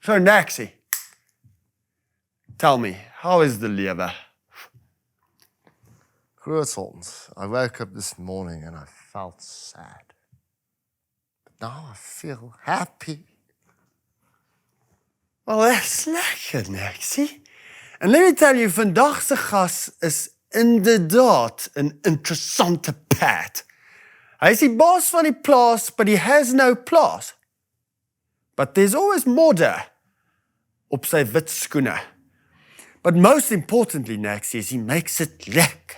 So, Naxie, tell me, how is the lewe? Grootfonds, I woke up this morning and I felt sad. But now I feel happy. Well, that's lekker, Naxie. En let me tell you, vandag se gas is inderdaad 'n interessante pad. Hy is die baas van die plaas, but he has no plaas. But there's always modder op sy wit skoene. But most importantly, Naxie, is he makes it lekker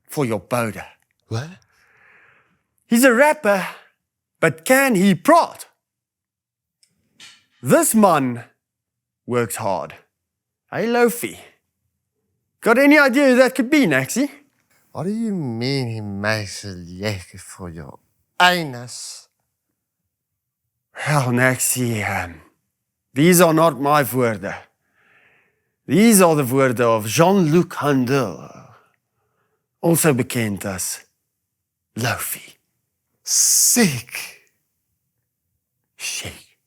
for your boude. What? He's a rapper, but can he praat? This man works hard. Hey, Loufi. Got any idea who that could be, Naxie? What do you mean he makes it lekker for your anus? Well, Naxie, these are not my woorde. These are the woorde of Jean-Luc Handel, also bekend as Loufi. Sick. Shake.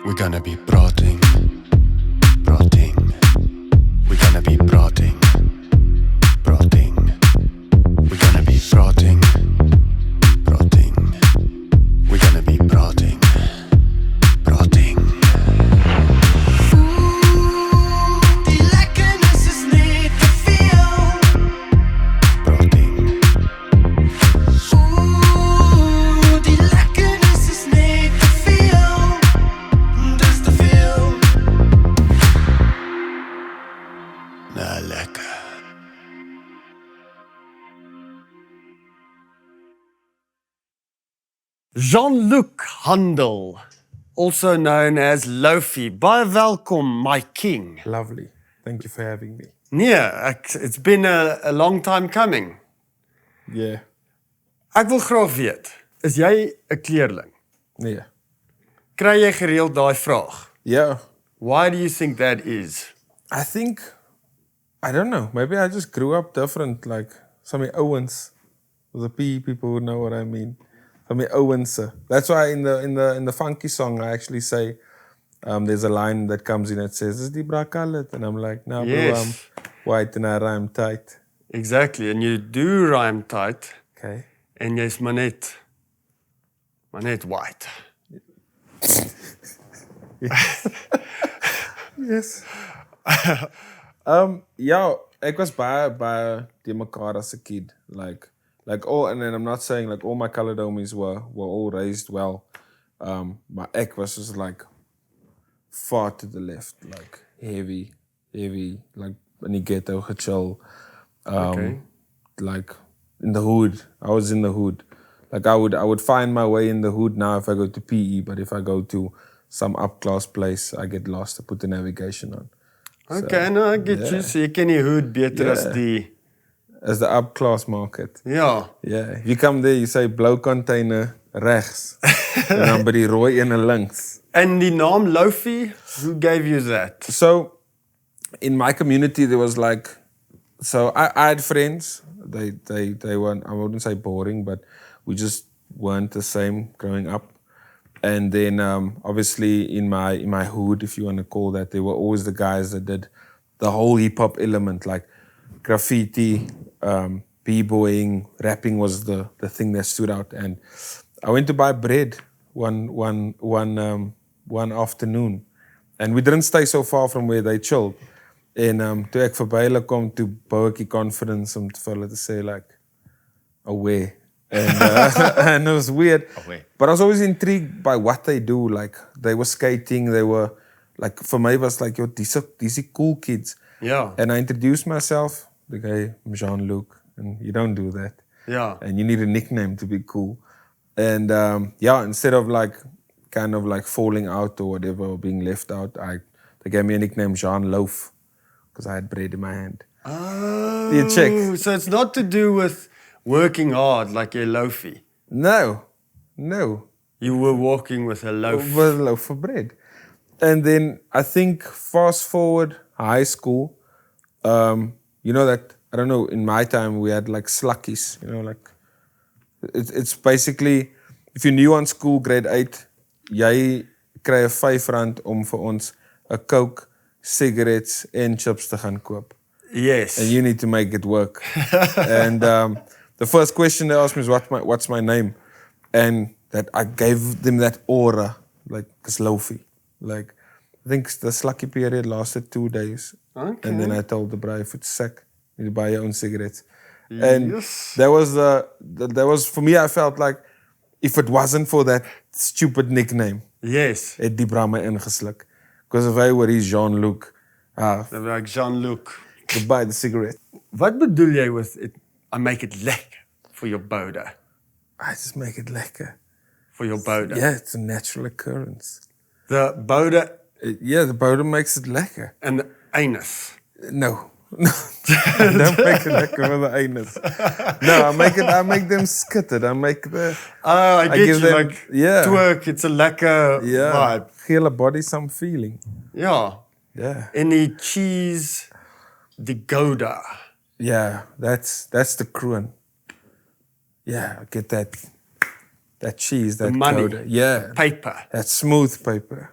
We're gonna be praating. We're gonna be praating. We're gonna be praating. We're gonna be praating. Die lekkernis is net te veel. Die lekkernis is net te veel. Dis te veel. Nou, lekker. Jean-Luc Handel, also known as Loufi. Baie welkom, my king. Lovely. Thank you for having me. Nee, it's been a long time coming. Yeah. Ek wil graag weet, is jy 'n kleerling? Nee. Kry jy gereeld daai vraag? Yeah. Why do you think that is? I think, I don't know, maybe I just grew up different, like some Owens. The PE people would know what I mean. Some Owens. That's why in the funky song I actually say, there's a line that comes in that says, "Is die bra colored?" And I'm like, "No, Yes. bro, I'm white and I rhyme tight." Exactly, and you do rhyme tight, Okay. en jy's maar net white. Yes. Ja, ek was baie die mekaar as 'n kid. Like all, and then I'm not saying like all my colored homies were all raised well. Maar ek was just like far to the left, like heavy, like in die ghetto gechill. Okay. Like in the hood. I was in the hood. Like I would find my way in the hood now if I go to PE, but if I go to some up-class place, I get lost. I put the navigation on. Okay, no, I get you. So jy ken die hoed beter as Yeah. die... As the up-class market. Ja. Yeah, if you come there, you say blou container rechts. En dan by die rooi ene links. En die naam Loufi, who gave you that? So, in my community, there was like, so I had friends. They weren't, I wouldn't say boring, but we just weren't the same growing up. And then obviously in my hood, if you want to call that, they were always the guys that did the whole hip-hop element, like graffiti, b-boying, rapping was the thing that stood out. And I went to buy bread one afternoon, and we didn't stay so far from where they chilled. En toe ek verby hulle kom, toe bou ek die confidence om vir hulle te sê like, away. And it was weird. Away. But I was always intrigued by what they do. Like they were skating, they were like, for me it was like, yo, these are cool kids. Ja. And I introduced myself, like, hey, I'm Jean-Luc, and you don't do that. Ja. And you need a nickname to be cool. And yeah, instead of like kind of like falling out or whatever, or being left out, they gave me a nickname, Jean Loaf, because I had bread in my hand. Oh, You check. so it's not to do with working hard like a Loufi. No. You were walking with a loaf. With a loaf of bread. And then I think fast forward high school, you know that, I don't know, in my time we had like slackies, you know, like it's basically if you're new on school, grade 8, jy kry 'n R5 om vir ons 'n Coke, cigarettes en chips te gaan koop. Yes. And you need to make it work. And the first question they asked me is, what's my name? And that I gave them that aura, like, it's Loufi. Like, I think the slukkie period lasted 2 days. Okay. And then I told the bro, if it's sick, you need to buy your own cigarettes. And Yes. that was, for me, I felt like, if it wasn't for that stupid nickname, Yes. het die bra my ingesluk. Because if I were his Jean-Luc, Like Jean-Luc. goodbye the cigarette. Wat bedoel jy with it? I make it lekker for your boude. I just make it lekker. For your boude. Yeah, it's a natural occurrence. The boude Yeah, the boude makes it lekker. and the anus. No. I don't make it lekker with the anus. No, I make them skittered. I make the... Oh, I get give you. them- Like yeah. twerk, it's a lekker Yeah. vibe. Gee hulle body some feeling. Ja. Yeah. En die cheese, die Gouda. Yeah, that's the kroon. Yeah, I get that cheese, that money. gouda. Yeah, Paper. that smooth paper.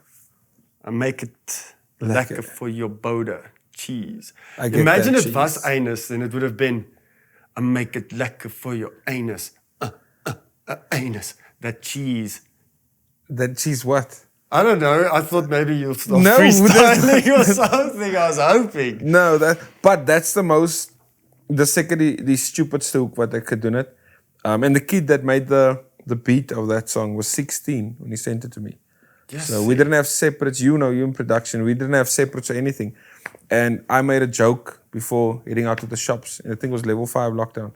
I make it Lekker. lekker for your boude. Cheese. I get Imagine that it was cheese. anus, then it would have been, I make it lekker for your anus. Anus. That cheese. That cheese what? I don't know. I thought maybe you'll start No, freestyling or something. I was hoping. No, but that's the most, the second die stupidste hoek wat ek gedoen het. And the kid that made the beat of that song was 16 when he sent it to me. Yes. So we didn't have separates, you in production, we didn't have separates or anything. And I made a joke before heading out to the shops. And I think it was level 5 lockdown.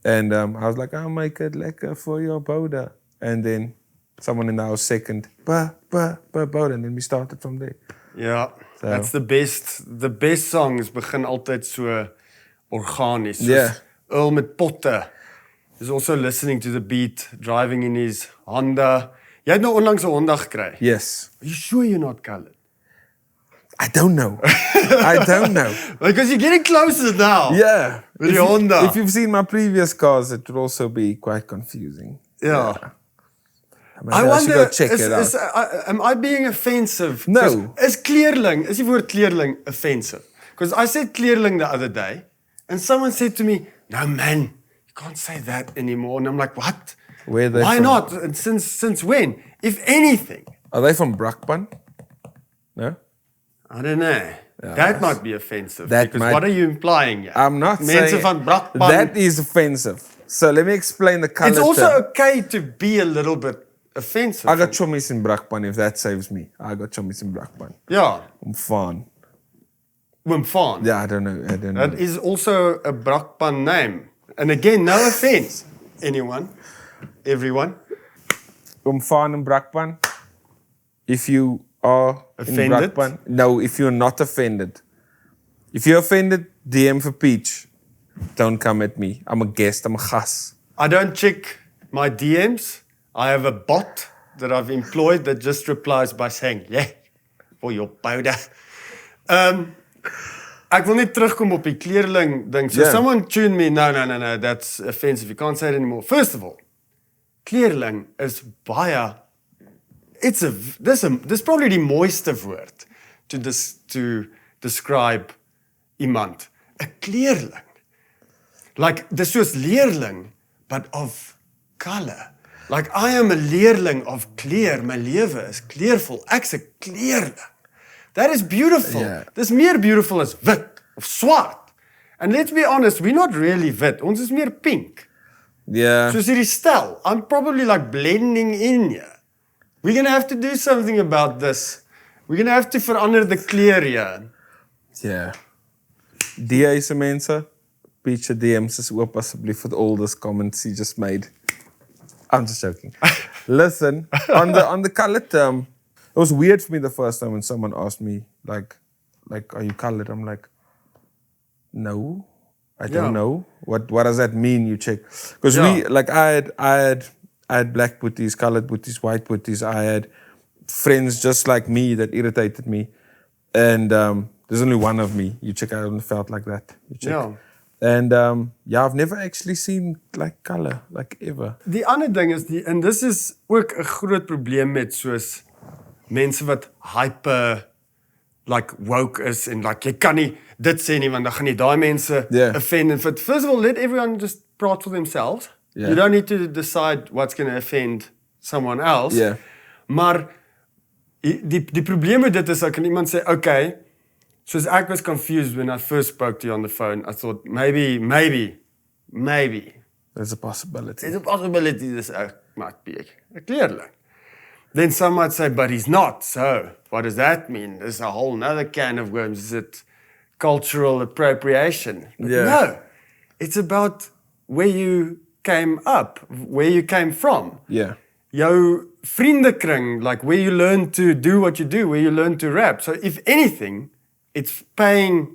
And I was like, I'll make it lekker for your boude. And then someone in the house second, boude. And then we started from there. Ja, So- that's the best. The best songs begin altyd so organies. Soos Yeah. Earl met potte. He's also listening to the beat, driving in his Honda. Jy het nou onlangs 'n Honda gekry. Yes. Are you sure you're not colored? I don't know. I don't know. Because you're getting closer now. Yeah. With If your you- Honda. If you've seen my previous cars, it would also be quite confusing. Yeah. Maybe I should wonder, go check it out. am I being offensive? No. 'Cause Is kleerling, is die woord kleerling offensive? Because I said kleerling the other day, and someone said to me, no man, you can't say that anymore. And I'm like, what? Where are they Why from? not? And since when? If anything. Are they from Brakpan? No? I don't know. That might be offensive. That because might- what are you implying here? I'm not Mense saying... van Brakpan. That is offensive. So let me explain the color It's also term. okay to be a little bit offensive. I got chommies in Brakpan, if that saves me. I got chommies in Brakpan. Ja, I'm fine. Wimpfaan. Yeah, I don't know. That is also a Brakpan name. And again, no offense, everyone. I'm fine in Brakpan. If you are Offended? in Brakpan, no, if you're not offended. If you're offended, DM for Peach. Don't come at me. I'm a guest, I'm a gas. I don't check my DMs. I have a bot that I've employed that just replies by saying, yeah, for your powder. Ek wil net terugkom op die kleerling ding. So Yeah. someone tuned me, no, that's offensive. You can't say it anymore. First of all, kleerling is baie, dis probably die mooiste woord to describe iemand. 'n Kleerling. Like, dis soos leerling, but of color. Like, I am a leerling of kleur. My lewe is kleurvol. Ek's 'n kleerling. That is beautiful. Yeah. Dis meer beautiful as wit of swart. And let's be honest, we're not really wit. Ons is meer pink. Yeah. Soos hierdie stel. I'm probably like blending in here. We're going to have to do something about this. We're going to have to verander the kleur hier. Yeah. DA se mense, Peach se DMs is oop asseblief with all those comments you just made. I'm just joking. Listen, on the color term, it was weird for me the first time when someone asked me, like, are you colored? I'm like, no, I don't Yeah. know. What does that mean? You check. Because Yeah. I had black booties, colored booties, white booties. I had friends just like me that irritated me. And there's only one of me. You check, I haven't felt like that. You check. Yeah. And yeah, I've never actually seen like color, like ever. Die ander ding is en dis is ook 'n groot probleem met soos mense wat hyper like woke is en like jy kan nie dit sê nie want dan gaan jy daai mense Yeah. offend and first of all let everyone just praat for themselves. Yeah. You don't need to decide what's going to offend someone else. Yeah. Maar die probleem met dit is dat kan iemand sê okay, soos ek was confused when I first spoke to you on the phone. I thought maybe There's a possibility. there's a possibility this might be a clearling. Then some might say, but he's not. So what does that mean? There's a whole nother can of worms. Is it cultural appropriation? But Yeah. no, it's about where you came up, where you came from. Yeah. Jou vriendekring, like where you learn to do what you do, where you learn to rap. So if anything, it's paying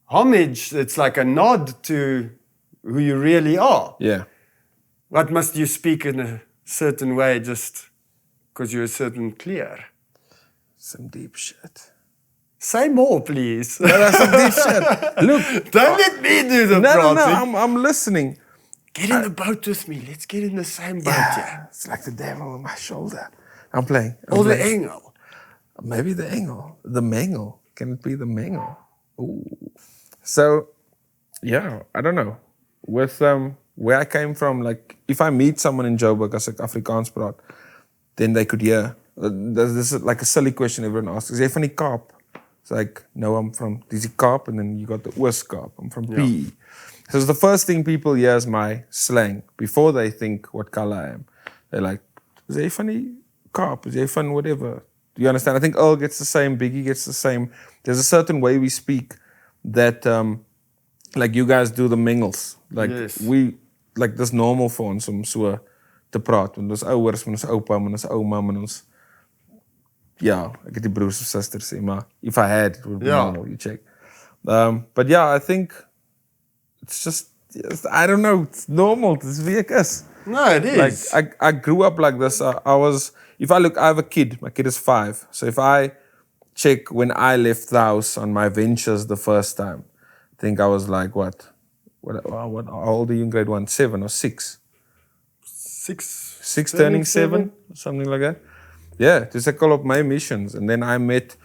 homage. It's like a nod to who you really are. Yeah. What must you speak in a certain way just because you're a certain clear? Some deep shit. Say more, please. That's some deep shit. Look. Don't let me do the No, prating. I'm listening. Get in the boat with me. Let's get in the same boat, yeah. It's like the devil on my shoulder. I'm playing. Or the engel. Maybe the engel. The mangle. Can it be the mangle? Ooh. So, yeah, I don't know. With where I came from, like, if I meet someone in Joburg as ek Afrikaans praat, then they could hear. This is like a silly question everyone asks. Is jy van die Kaap? It's like, no, I'm from dis die Kaap, and then you got the Oos-Kaap. I'm from PE. So it's the first thing people hear is my slang before they think what color I am. They're like, is jy van die Kaap? Is jy van whatever? Do you understand? I think Earl gets the same, Biggie gets the same. There's a certain way we speak that, like you guys do the mingles. Like Yes. we, like dis normal vir ons om so te praat. Want ons ouers, met ons oupa, met ons ouma, met ons, ja, ek het die broers of susters sê, maar if I had, it would be Ja. normal, you check. But yeah, I think it's just, I don't know, it's normal, it's wie ek is. No, it is. Like I grew up like this. I was, if I look, I have a kid. My kid is 5. So if I check when I left the house on my ventures the first time, I think I was like what how old are you in grade 1? 7 or 6? 6 turning 7, something like that. Yeah, just a call up my missions, and then I met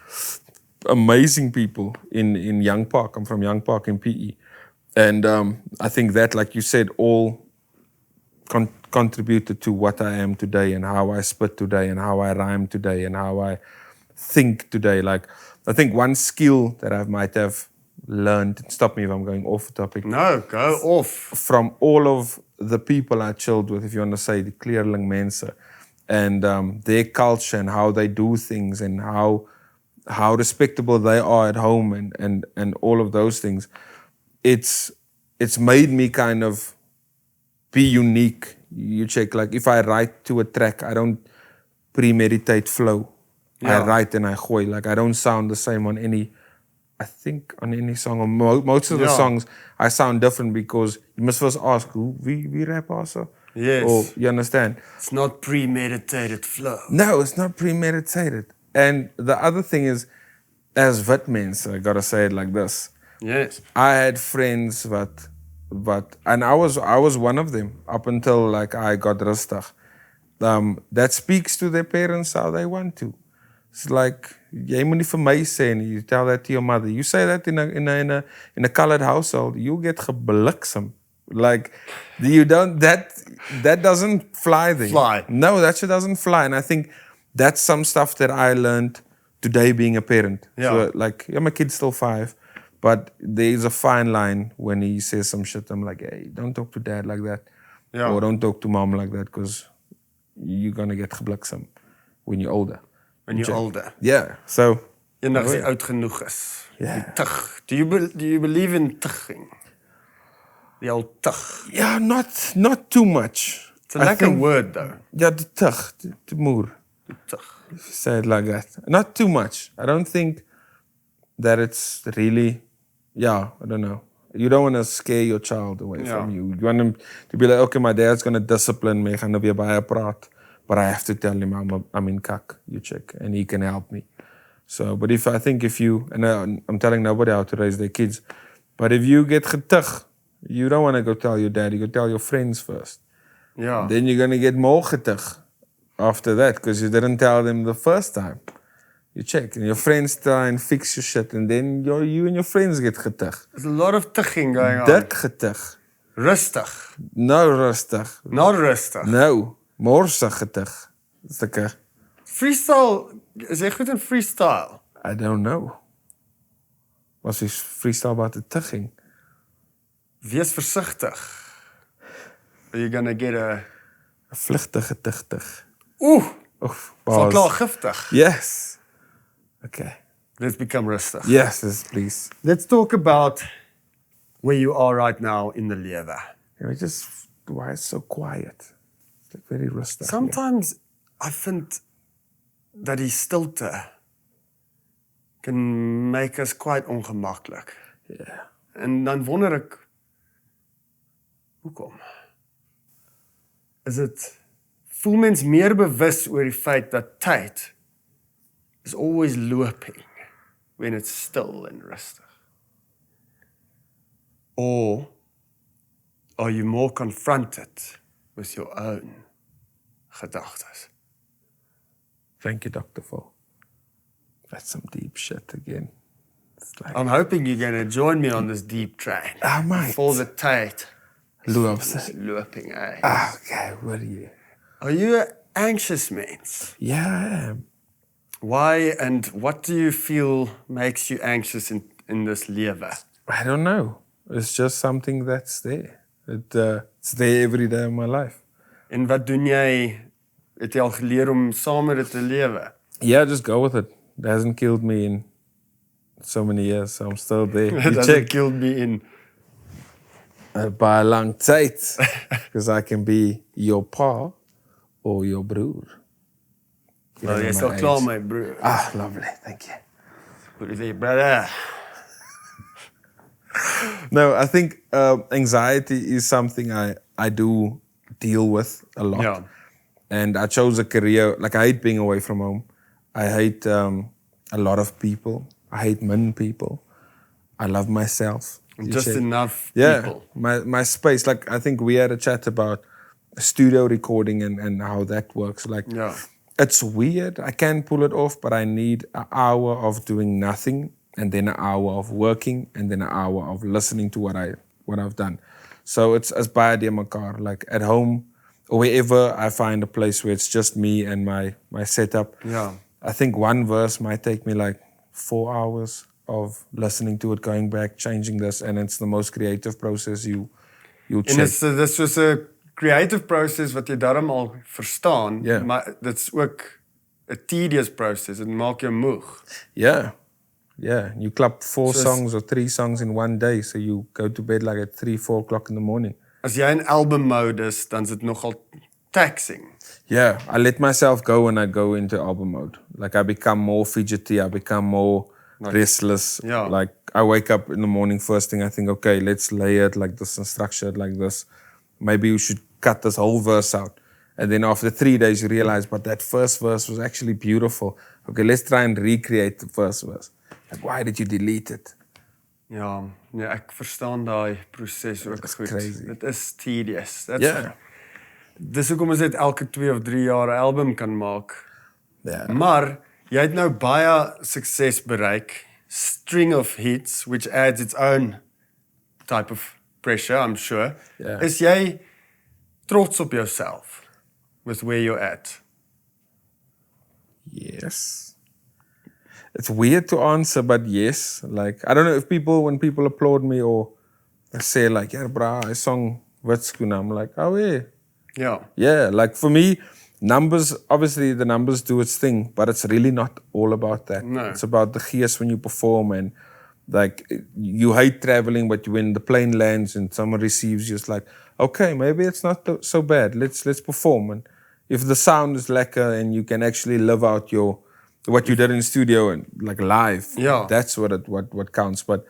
amazing people in Young Park. I'm from Young Park in PE, and I think that, like you said, all contributed to what I am today and how I spit today and how I rhyme today and how I think today. Like, I think one skill that I might have learned, stop me if I'm going off topic, No, go off. from all of the people I chilled with, if you want to say, the Kleerling mense, and their culture and how they do things and how respectable they are at home and all of those things. It's made me kind of be unique. You check, like if I write to a track, I don't premeditate flow. Yeah. I write and I gooi. Like I don't sound the same on any song. Or most of the Yeah. songs I sound different because you must first ask who we rap also. Yes. Or you understand? It's not premeditated flow. No, it's not premeditated. And the other thing is, as wit mense, I gotta say it like this. Yes. I had friends and I was one of them up until like I got rustig. That speaks to their parents how they want to. It's like, jy moet nie vir my sê nie, you tell that to your mother. You say that in a colored household, you get gebliksem. Like, you don't, that doesn't fly there. Fly. No, that shit doesn't fly. And I think that's some stuff that I learned today being a parent. Yeah. So, like, yeah, my kid's still 5, but there's a fine line when he says some shit. I'm like, hey, don't talk to dad like that. Yeah. Or don't talk to mom like that, because you're gonna get gebliksem when you're older. When you're older. Yeah, so... Eendag as jy oud genoeg is. Yeah. Die tug. Do you believe in tugging? The old tug. Yeah, not too much. It's a lekker word though. Yeah, the tug, the moer. Die tug. If you say it like that. Not too much. I don't think that it's really... Yeah, I don't know. You don't want to scare your child away from you. You want him to be like, okay, my dad's going to discipline me. Ek gaan nou weer baie praat. But I have to tell him I'm in kak, you check, and he can help me. So, but if you, and I'm telling nobody how to raise their kids, but if you get getug You don't want to go tell your dad, you go tell your friends first. Ja. Then you're going to get more getig after that because you didn't tell them the first time. You check and your friends try and fix your shit and then you and your friends get getig. There's a lot of tugging going on. Dik getig. Rustig. Nou rustig. Not rustig. Nou, morsig getig. Stikke. Freestyle, is jy goed in freestyle? I don't know. Was is freestyle about the tugging? Wees versigtig. Are you gonna get a... Vlugtige tigtig. Oeh, Oef, sal baas. klaar giftig. Yes. Okay. Let's become rustig. Yes, please. Let's talk about where you are right now in the lewe. Why it's so quiet? It's like very rustic. Sometimes I vind dat die stilte can make us quite ongemaklik. Yeah. En dan wonder ek, hoekom? Is dit, voel mens meer bewus oor die feit dat tyd is always looping when it's still and rustig? Or are you more confronted with your own gedagtes? Thank you, Dr. Val. That's some deep shit again. It's like, I'm hoping you're going to join me on this deep train. I might. For the tyd. Loops. Looping, eh? Okay, what are you? Are you an anxious mens? Yeah, I am. Why and what do you feel makes you anxious in this lewe? I don't know. It's just something that's there. It's there every day of my life. En wat doen jy? Het jy al geleer om saam met dit te lewe? Yeah, just go with it. It hasn't killed me in so many years, so I'm still there. It You hasn't check killed me in. by a long tijd. Because I can be your pa or your broer. Well, jy sal klaar my broer. Ah, lovely. Thank you. What is it, brother? No, I think anxiety is something I do deal with a lot. Yeah. And I chose a career, like I hate being away from home. I hate a lot of people. I hate men people. I love myself. You Just check. enough Yeah, people. my space. Like I think we had a chat about studio recording and how that works. Like Yeah. it's weird. I can pull it off, but I need an hour of doing nothing and then an hour of working and then an hour of listening to what I've done. So it's as bad in my car. Like at home or wherever I find a place where it's just me and my setup. Yeah. I think one verse might take me like 4 hours of listening to it, going back, changing this, and it's the most creative process you En check. dis soos 'n creative process wat jy daarom al verstaan, Ja. maar dit's ook 'n tedious process. Dit maak jou moeg. Yeah. You clap 4 So songs or 3 songs in one day, so you go to bed like at 3-4 o'clock in the morning. As jy in album mode is, dan is dit nogal taxing. Yeah, I let myself go when I go into album mode. Like I become more fidgety, I become more restless. Yeah. Like I wake up in the morning, first thing I think, okay, let's lay it like this and structure it like this. Maybe we should cut this whole verse out. And then after 3 days you realize, but that first verse was actually beautiful. Okay, let's try and recreate the first verse. Like, why did you delete it? Ja, nee, ek verstaan daai proses ook goed. crazy. Dit is tedious. Yeah. Dis hoekom ons net elke 2 of 3 jaar 'n album kan maak. Yeah. Maar jy het nou baie sukses bereik. String of hits, which adds its own type of pressure, I'm sure. Yeah. Is jy trots op jouself with where you're at? Yes. It's weird to answer, but yes. Like, I don't know if when people applaud me or say like, yeah, brah, I sung skoene, I'm like, oh yeah. Ja. Yeah, like for me, numbers, obviously the numbers do its thing, but it's really not all about that. No. It's about the gees when you perform and like you hate traveling, but when the plane lands and someone receives you, it's like, okay, maybe it's not so bad. Let's perform. And if the sound is lekker and you can actually live out what you did in studio and like live, Yeah. that's what counts. But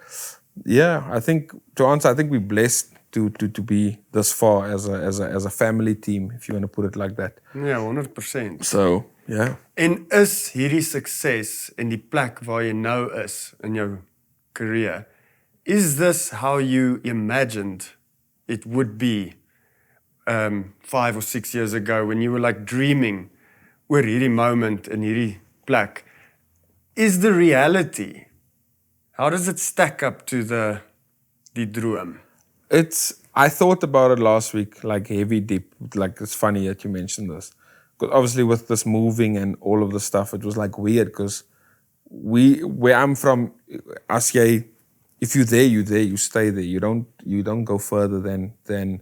yeah, I think to answer, I think we're blessed to be this far as a family team, if you want to put it like that. Ja, 100%. So yeah. En is hierdie sukses en die plek waar jy nou is in jou career, is this how you imagined it would be 5 or 6 years ago when you were like dreaming oor hierdie moment in hierdie plek, is the reality. How does it stack up to die droom? I thought about it last week, like heavy deep. Like it's funny that you mentioned this. Because obviously with this moving and all of the stuff, it was like weird because where I'm from, if you're there, you stay there. You don't go further than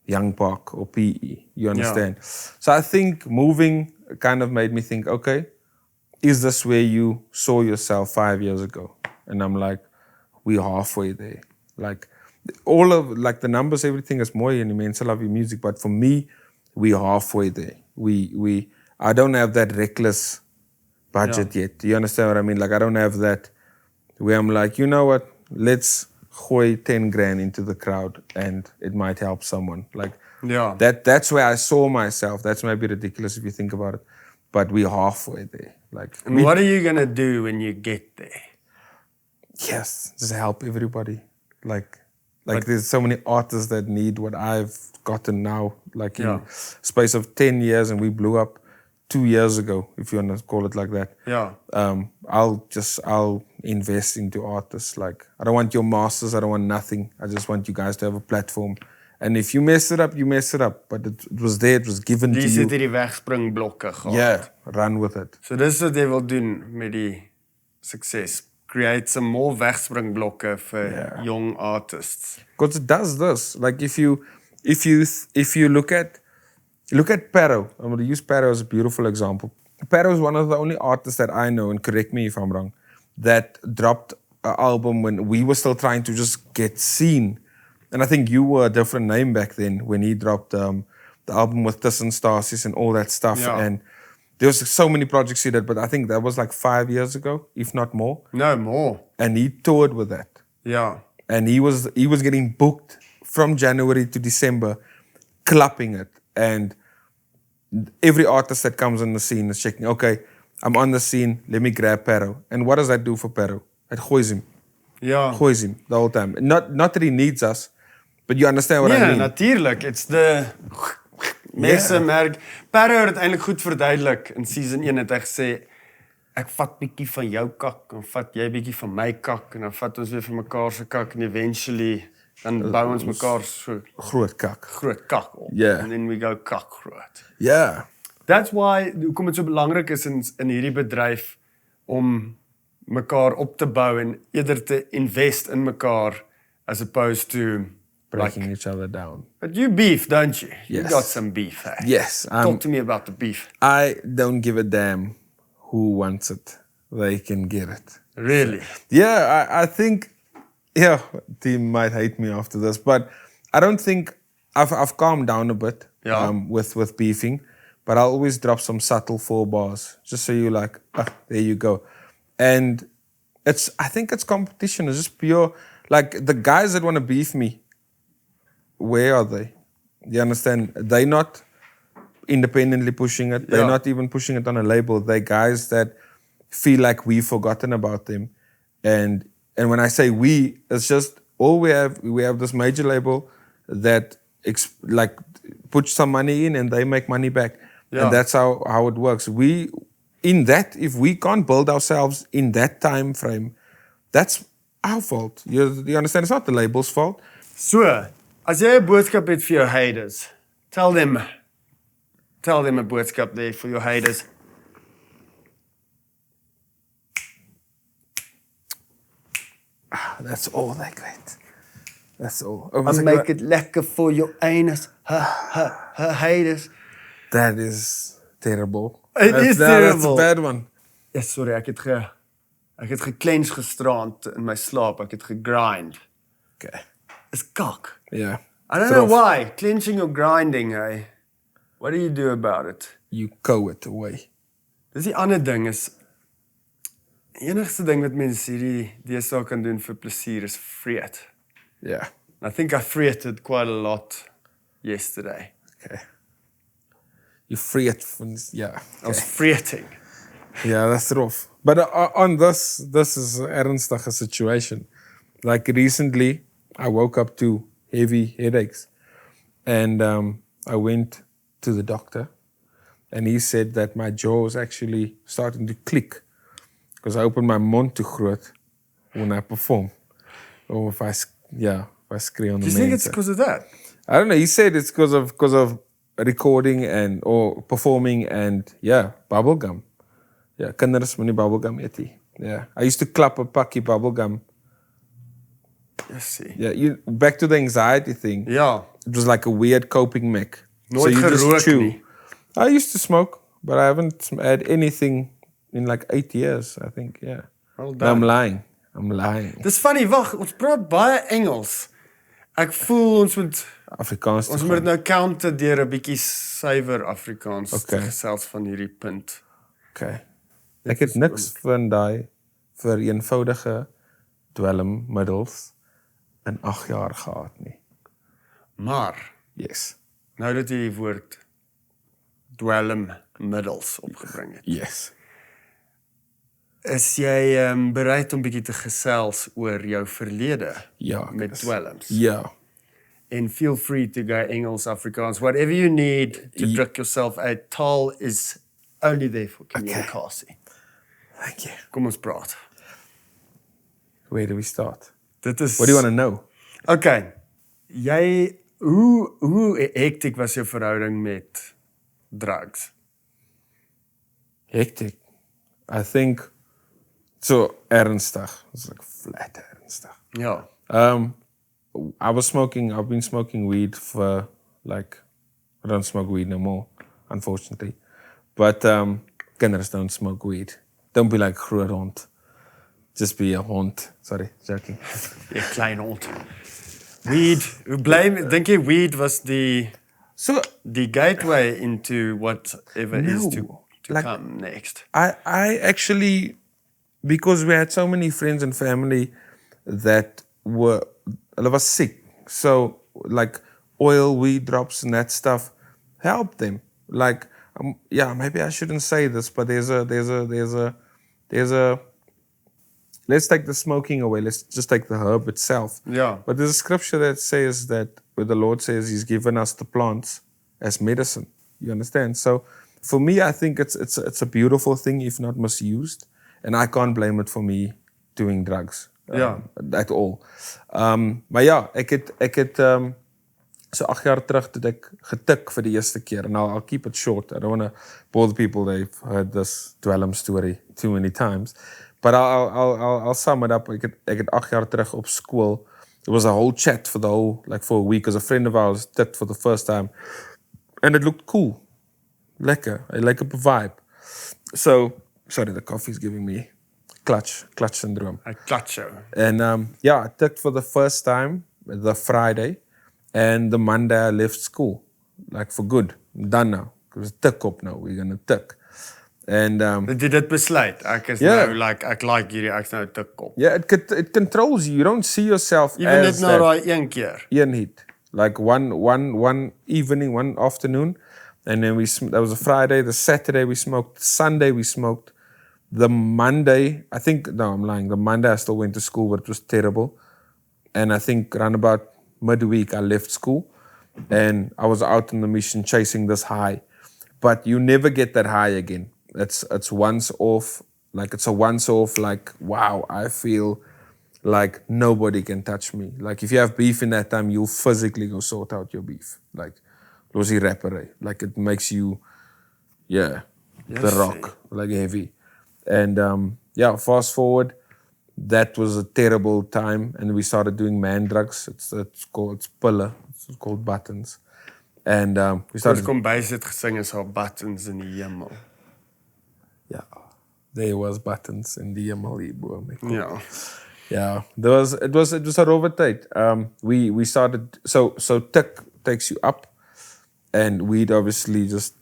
Young Park or PE. You understand? Yeah. So I think moving kind of made me think, okay, is this where you saw yourself 5 years ago? And I'm like, we're halfway there. Like all of like the numbers, everything is mooi and mense love your music, but for me, we're halfway there. I don't have that reckless budget yet. Do you understand what I mean? Like I don't have that where I'm like, you know what? Let's gooi 10 grand into the crowd and it might help someone. Like that's where I saw myself. That's maybe ridiculous if you think about it, but we're halfway there. Like, and what are you gonna do when you get there? Yes, just help everybody. Like there's so many artists that need what I've gotten now. Like in space of 10 years, and we blew up 2 years ago, if you want to call it like that. Yeah. I'll invest into artists. Like I don't want your masters. I don't want nothing. I just want you guys to have a platform. And if you mess it up, you mess it up. But it was there. It was given to you. Dis het die wegspringblokke gehad. Yeah, run with it. So dis wat jy wil doen met die sukses. Create some more wegspringblokke for young artists. Because it does this. Like if you look at Paro, I'm going to use Paro as a beautiful example. Paro is one of the only artists that I know, and correct me if I'm wrong, that dropped an album when we were still trying to just get seen. And I think you were a different name back then when he dropped the album with Tussen Stasies and all that stuff. Yeah. And there was so many projects he did, but I think that was like 5 years ago, if not more. No, more. And he toured with that. Yeah. And he was getting booked from January to December, clapping it. And every artist that comes on the scene is checking, okay, I'm on the scene, let me grab Paro. And what does that do for Paro? It goois him. Yeah. Goois him the whole time. Not that he needs us, but you understand what I mean. Ja, natuurlik. It's the mense merk. Paro het eintlik goed verduidelik. In season 1 het hy gesê, ek vat bietjie van jou kak, en vat jy bietjie van my kak, en dan vat ons weer van mekaar se kak, en eventually, dan bou ons mekaar so groot kak op. Yeah. And then we go kak groot. Yeah. That's why, hoekom het so belangrik is in hierdie bedryf, om mekaar op te bou, en eerder te invest in mekaar, as opposed to breaking each other down. But you beef, don't you? Yes. You got some beef, eh? Yes. Talk to me about the beef. I don't give a damn who wants it. They can get it. Really? Yeah, I think, team might hate me after this, but I don't think, I've calmed down a bit with beefing, but I'll always drop some subtle 4 bars, just so you're like, there you go. And I think it's competition. It's just pure, like the guys that want to beef me, where are they? You understand? They're not independently pushing it. They're not even pushing it on a label. They're guys that feel like we've forgotten about them. And when I say we, it's just all we have this major label that like puts some money in and they make money back. Yeah. And that's how it works. If we can't build ourselves in that time frame, that's our fault. You understand? It's not the label's fault. So, as jy 'n boodskap het vir jou haters, tell them 'n boodskap there for your haters. That's all they get. That's all. I make it lekker for your anus, her haters. That is terrible. It is terrible. That's a bad one. Ja, sorry, ek het geclench gisterand in my slaap. Ek het gegrind. Okay. It's kak. Yeah. I don't know why. Clenching or grinding, hey? What do you do about it? You go it away. Dis die ander ding is, enigste ding wat mense hierdie deesdae kan doen vir plesier is vreet. Yeah. I think I freeted quite a lot yesterday. Okay. You free it from, yeah. Okay. I was freeting. Yeah, that's rough. But on this is an ernstige situation. Like recently, I woke up to heavy headaches. And I went to the doctor, and he said that my jaw was actually starting to click because I opened my mond te groot when I perform. Or if I scream on the Do you think it's mense. because of that? I don't know. He said it's because of recording or performing and bubblegum. Yeah, kinders moenie bubblegum eet nie. Yeah, I used to klap 'n pakkie bubblegum. Yes, see. Yeah, back to the anxiety thing. Ja, It was like a weird coping mech. nooit you just gerook chew. nie. I used to smoke, but I haven't had anything in like 8 years, I think. Yeah. Well No, I'm done. lying. Dis funny, wag, ons praat baie Engels. Ek voel ons Afrikaans te moet gaan. nou counter deur 'n bietjie suiwer Afrikaans te Okay. gesels van hierdie punt. Okay. Ek het niks van daai vir eenvoudige dwelmmiddels in 8 jaar gehad nie. Maar Yes. nou dat jy die woord dwelmmiddels opgebring het, Yes. is jy bereid om bietjie te gesels oor jou verlede Ja. met Chris. dwelms? Ja. And feel free to go Engels, Afrikaans, whatever you need to druk yourself uit. Taal is only there for communicasie. Thank you. Kom ons praat. Where do we start? Dit is What do you want to know? Okay. Hoe hektiek was jou verhouding met drugs? Hectic. I think so ernstig. It's like flat ernstig. Ja. I've been smoking weed for like, I don't smoke weed no more, unfortunately. But kinders don't smoke weed. Don't be like groot hond. Just be a hond. Sorry, joking. Jy klein hond. Weed, dink jy weed was die gateway into whatever is to like, come next? I actually, because we had so many friends and family that were sick, so like oil, weed drops and that stuff helped them. Like, maybe I shouldn't say this, but there's a. Let's take the smoking away. Let's just take the herb itself. Yeah. But there's a scripture that says that where the Lord says He's given us the plants as medicine. You understand? So for me, I think it's a beautiful thing if not misused, and I can't blame it for me doing drugs. At all. Maar ja, ek het so 8 jaar terug toe ek getik vir die eerste keer. And I'll keep it short. I don't want to bother people. They've heard this dwelm story too many times. But I'll sum it up. Ek het 8 jaar terug op school. It was a whole chat for a week. Because a friend of ours did for the first time. And it looked cool. Lekker. Like a vibe. So, sorry, the coffee's giving me clutch syndrome. I clutch jou. And I took for the first time the Friday. And the Monday I left school. Like for good. I'm done now. Because tik op now. We're going to tik. And Did jy dit besluit? Ek is nou like ek like hierdie ek's nou te kop. yeah, it controls you. You don't see yourself Even as net na that daai een keer. een hit. Like one evening, one afternoon, and then that was a Friday. The Saturday we smoked. Sunday we smoked. The Monday, I'm lying. The Monday I still went to school, but it was terrible. And I think around about midweek I left school, and I was out on the mission chasing this high. But you never get that high again. It's once off. Like it's a once off. Like wow, I feel like nobody can touch me. Like if you have beef in that time, you'll physically go sort out your beef. Like losie rapper. Like it makes you, the rock, like heavy. And fast forward, that was a terrible time, and we started doing man drugs. It's pille. It's called buttons. And we started. Kom bys het gesing is haar buttons in die hemel. Yeah, there was buttons in die hemel hierbo. Ja. Yeah, it was a rowwe tyd. We started so tik takes you up, and weed obviously just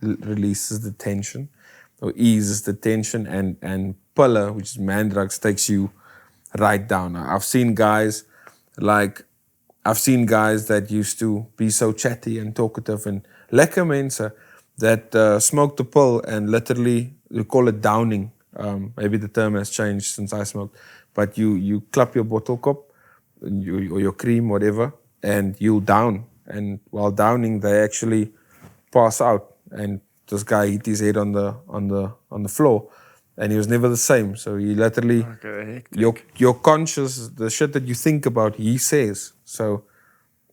releases the tension or eases the tension, and pille, which is man drugs, takes you right down. I've seen guys that used to be so chatty and talkative and lekker mense that smoke the pill and literally, we call it downing. Maybe the term has changed since I smoked, but you clap your bottle cup or your cream, whatever, and you'll down. And while downing, they actually pass out. And this guy hit his head on the floor, and he was never the same. So he literally, Okay, your conscious, the shit that you think about, he says. So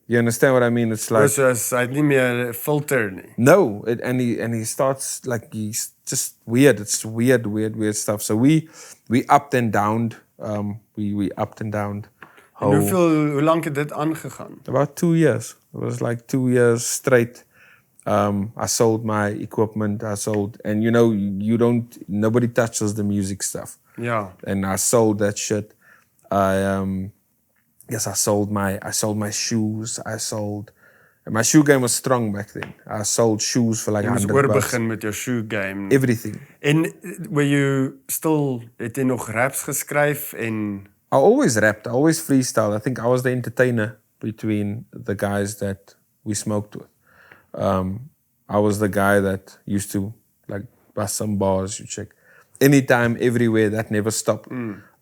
you understand what I mean? It's like Dus hy het nie meer 'n filter nie. no, and he starts like he's just weird. It's weird stuff. So we upped and downed. We upped and downed. En hoe lank het dit aangegaan? About 2 years. It was like 2 years straight. I sold my equipment. And nobody touches the music stuff. Ja. And I sold that shit. I sold my shoes. And my shoe game was strong back then. I sold shoes for like Jy moes $100. oorbegin met jou shoe game. Everything. En het jy nog raps geskryf en I always rapped. I always freestyled. I think I was the entertainer between the guys that we smoked with. I was the guy that used to like bust some bars, you check. Anytime, everywhere, that never stopped.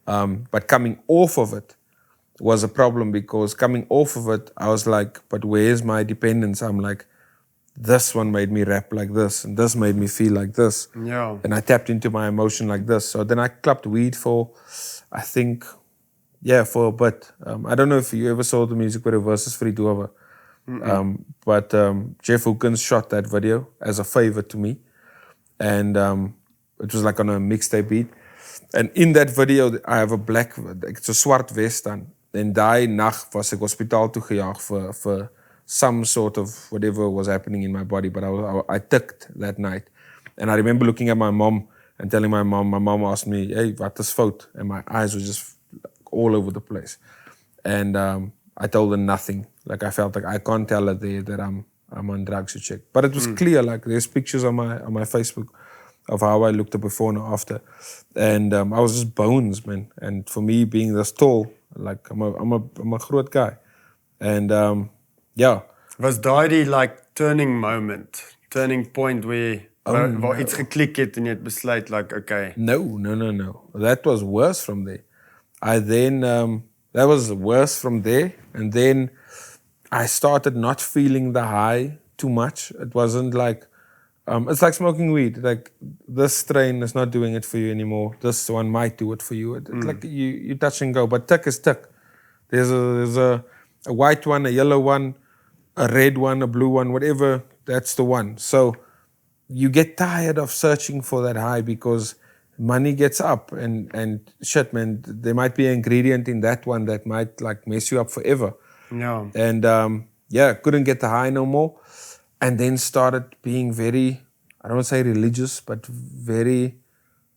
But coming off of it was a problem, because coming off of it, I was like, but where's my dependence? I'm like, this one made me rap like this, and this made me feel like this. ja. And I tapped into my emotion like this. So then I clapped weed for, I think, for a bit. I don't know if you ever saw the music video versus Free Dover. But Jeff Hookins shot that video as a favor to me. And it was like on a mixtape beat. And in that video, I have it's a swart vest aan. En daai nag was ek hospitaal toe gejaag for some sort of whatever was happening in my body. But I ticked that night. And I remember looking at my mom and telling my mom asked me, hey, wat is fout? And my eyes were just all over the place. And I told her nothing. Like I felt like I can't tell her there that I'm on drugs, you check. But it was clear, like there's pictures on my Facebook of how I looked before and after. And I was just bones, man. And for me being this tall, like I'm a groot guy. And Was daai die like turning point waar iets geklik het en jy het besluit like okay. No. That was worse from there. That was worse from there. And then I started not feeling the high too much. It wasn't like, it's like smoking weed. Like this strain is not doing it for you anymore. This one might do it for you. It's like you touch and go. But tuck is tuck. There's a white one, a yellow one, a red one, a blue one, whatever. That's the one. So you get tired of searching for that high because money gets up and shit, man. There might be an ingredient in that one that might like mess you up forever. Ja. And couldn't get the high no more. And then started being very, I don't want to say religious, but very,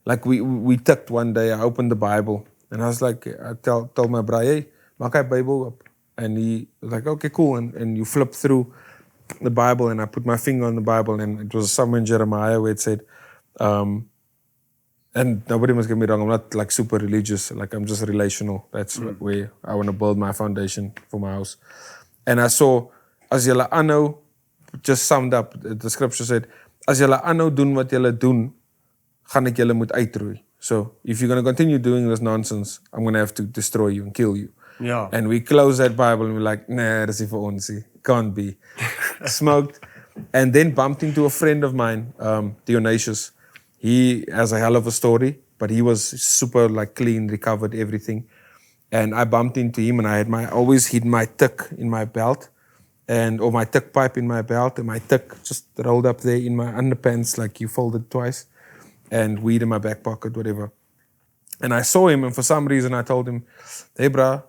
like we tucked one day. I opened the Bible and I was like, I told my brother, hey, maak hy Bible up. And he was like, okay, cool. And you flip through the Bible and I put my finger on the Bible and it was somewhere in Jeremiah where it said, and nobody must get me wrong, I'm not like super religious, like I'm just relational. That's where I want to build my foundation for my house. And I saw, as julle aanhou, just summed up, the scripture said, as julle aanhou doen wat julle doen, gaan ek julle moet uitroei. So if you're going to continue doing this nonsense, I'm going to have to destroy you and kill you. Ja. And we closed that Bible and we're like, nah, that's it for ons. Can't be. Smoked. And then bumped into a friend of mine, Dionysius. He has a hell of a story, but he was super like clean, recovered, everything. And I bumped into him and I always hid my tick in my belt or my tick pipe in my belt and my tick just rolled up there in my underpants, like you folded twice, and weed in my back pocket, whatever. And I saw him and for some reason I told him, hey bro,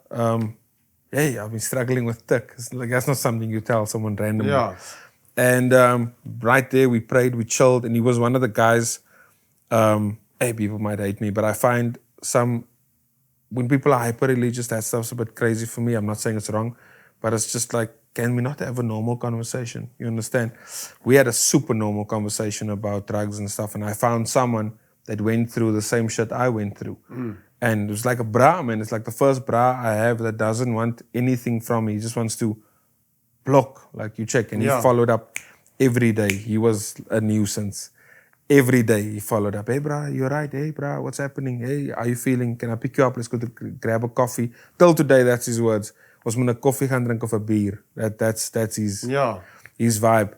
hey, I've been struggling with tick. It's like, that's not something you tell someone randomly. Ja. And right there we prayed, we chilled, and he was one of the guys, hey, people might hate me, but I find when people are hyper-religious, that stuff's a bit crazy for me. I'm not saying it's wrong, but it's just like, can we not have a normal conversation? You understand? We had a super normal conversation about drugs and stuff, and I found someone that went through the same shit I went through. And it was like a bra, man. It's like the first bra I have that doesn't want anything from me. He just wants to block, like you check. And he followed up every day. He was a nuisance. every day he followed up. Hey, bro, you right? Hey, bro, what's happening? Hey, how you feeling? Can I pick you up? Let's go to grab a coffee. Till today, that's his words. Ons moet 'n koffie gaan drink of 'n bier. That's his vibe.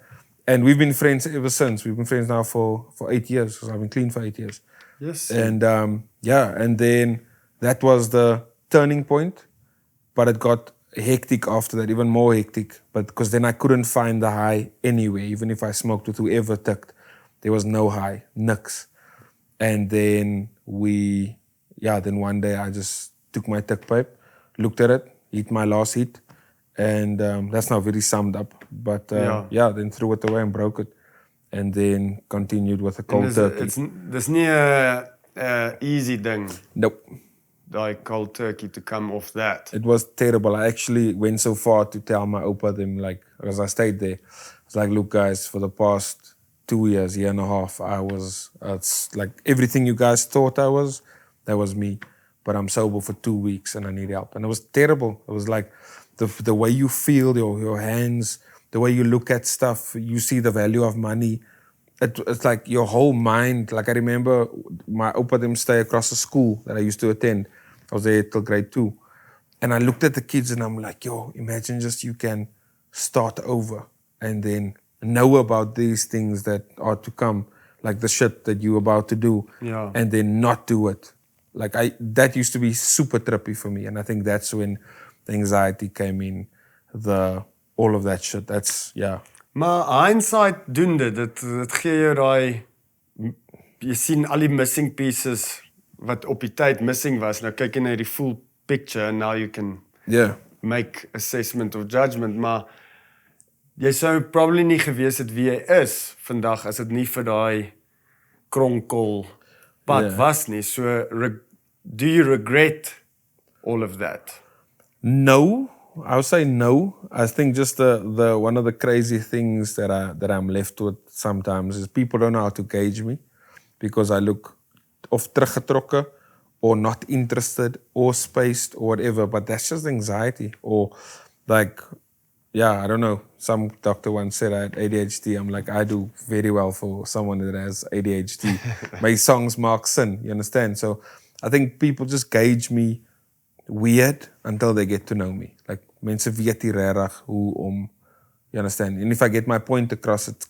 And we've been friends ever since. We've been friends now for 8 years. Because I've been clean for 8 years. Yes. And and then that was the turning point. But it got hectic after that, even more hectic. But because then I couldn't find the high anywhere, even if I smoked with whoever tucked. There was no high, niks. And then then one day I just took my tuck pipe, looked at it, hit my last hit. And that's not very summed up. But then threw it away and broke it. And then continued with a cold turkey. Dis nie 'n easy ding, Nope. daai cold turkey to come off that. It was terrible. I actually went so far to tell my opa them, like, as I stayed there, I was like, look guys, for the past 2 years, year and a half, it's like everything you guys thought I was, that was me. But I'm sober for 2 weeks and I need help. And it was terrible. It was like the way you feel, your hands, the way you look at stuff, you see the value of money. It's like your whole mind. Like I remember my opa them stay across the school that I used to attend. I was there till grade 2. And I looked at the kids and I'm like, yo, imagine just you can start over and then know about these things that are to come, like the shit that you're about to do, and then not do it. Like that used to be super trippy for me. And I think that's when the anxiety came in, all of that shit. That's, Maar hindsight doende, dit gee jou daai, jy sien al die missing pieces wat op die tyd missing was. Nou kyk jy na die full picture and now you can make assessment of judgment. Maar jy sou probably nie gewees het wie jy is vandag as dit nie vir daai kronkel pad was nie. So do you regret all of that? No, I would say no. I think just the one of the crazy things that I'm left with sometimes is people don't know how to gauge me because I look of teruggetrokken or not interested or spaced or whatever, but that's just anxiety or like, I don't know. Some doctor once said I had ADHD. I'm like, I do very well for someone that has ADHD. My songs mark sin, you understand? So I think people just gauge me weird until they get to know me. Like, mense weet nie regtig hoe om, you understand? And if I get my point across, it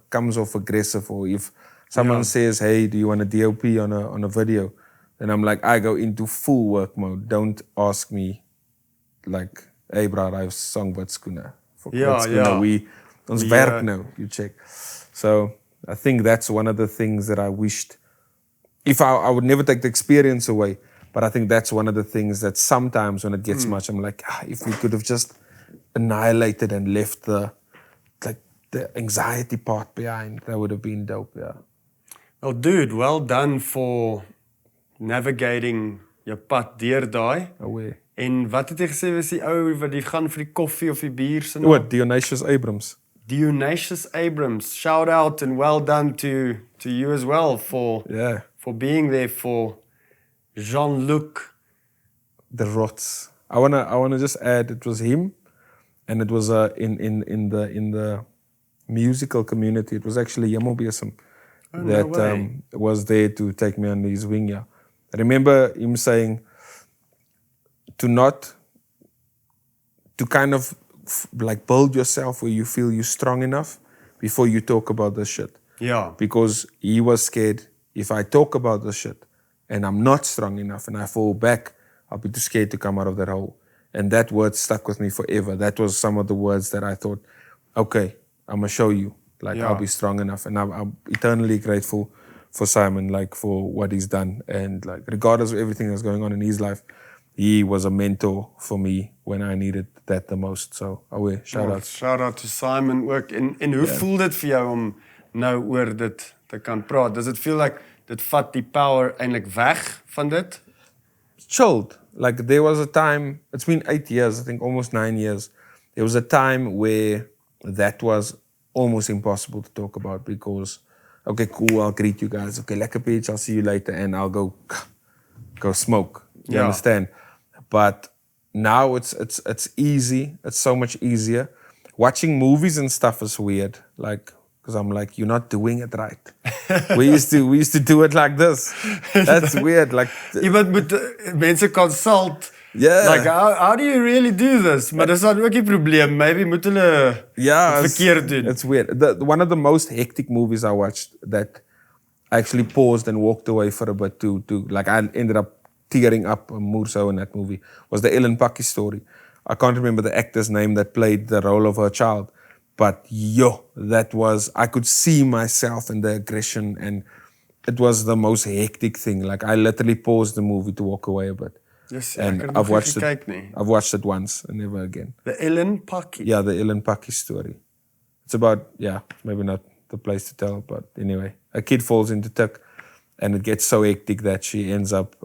comes off aggressive. Or if someone says, hey, do you want a DOP on a video? Then I'm like, I go into full work mode. Don't ask me, like, hey, bro, I've sung wat skoene. Ons werk nou, you check. So I think that's one of the things that I wished, if I would never take the experience away, but I think that's one of the things that sometimes when it gets much, I'm like, if we could have just annihilated and left the anxiety part behind, that would have been dope, Well, dude, well done for navigating jou pad deur daai. Away. En wat het jy gesê was die ou wat die gaan vir die koffie of die bier se naam? What, Dionysius Abrams. Dionysius Abrams. Shout out and well done to you as well for being there for Jean-Luc. The Rots. I wanna just add, it was him, and it was in the musical community. It was actually Yamobesum that was there to take me under his wing. I remember him saying to kind of like build yourself where you feel you're strong enough before you talk about this shit. Yeah. Because he was scared if I talk about this shit and I'm not strong enough and I fall back, I'll be too scared to come out of that hole. And that word stuck with me forever. That was some of the words that I thought, okay, I'm gonna show you. Like, I'll be strong enough. And I'm eternally grateful for Simon, like, for what he's done. And like, regardless of everything that's going on in his life, he was a mentor for me when I needed that the most. So, shout out. Shout out to Simon ook. En hoe voel dit vir jou om nou oor dit te kan praat? Does it feel like dit vat die power eintlik weg van dit? Chilled. Like, there was a time, it's been 8 years, I think almost 9 years. There was a time where that was almost impossible to talk about because, okay, cool, I'll greet you guys. Okay, lekker bitch, I'll see you later. And I'll go smoke. You understand? But now it's easy. It's so much easier. Watching movies and stuff is weird. Like, because I'm like, you're not doing it right. we used to do it like this. That's weird. Like, Iemand moet mense consult. yeah. Like, how do you really do this? Maar dis dan ook die probleem. Maybe moet hulle Yeah, het verkeerd doen. it's weird. One of the most hectic movies I watched that I actually paused and walked away for a bit to like I ended up tearing up more so in that movie was the Ellen Paki story. I can't remember the actor's name that played the role of her child, but I could see myself in the aggression, and it was the most hectic thing. Like I literally paused the movie to walk away a bit. Yes, And ek het I've nog watched nie it. gekyk nie. I've watched it once and never again. The Ellen Paki. Yeah, the Ellen Paki story. It's about, maybe not the place to tell, but anyway, a kid falls into tuk and it gets so hectic that she ends up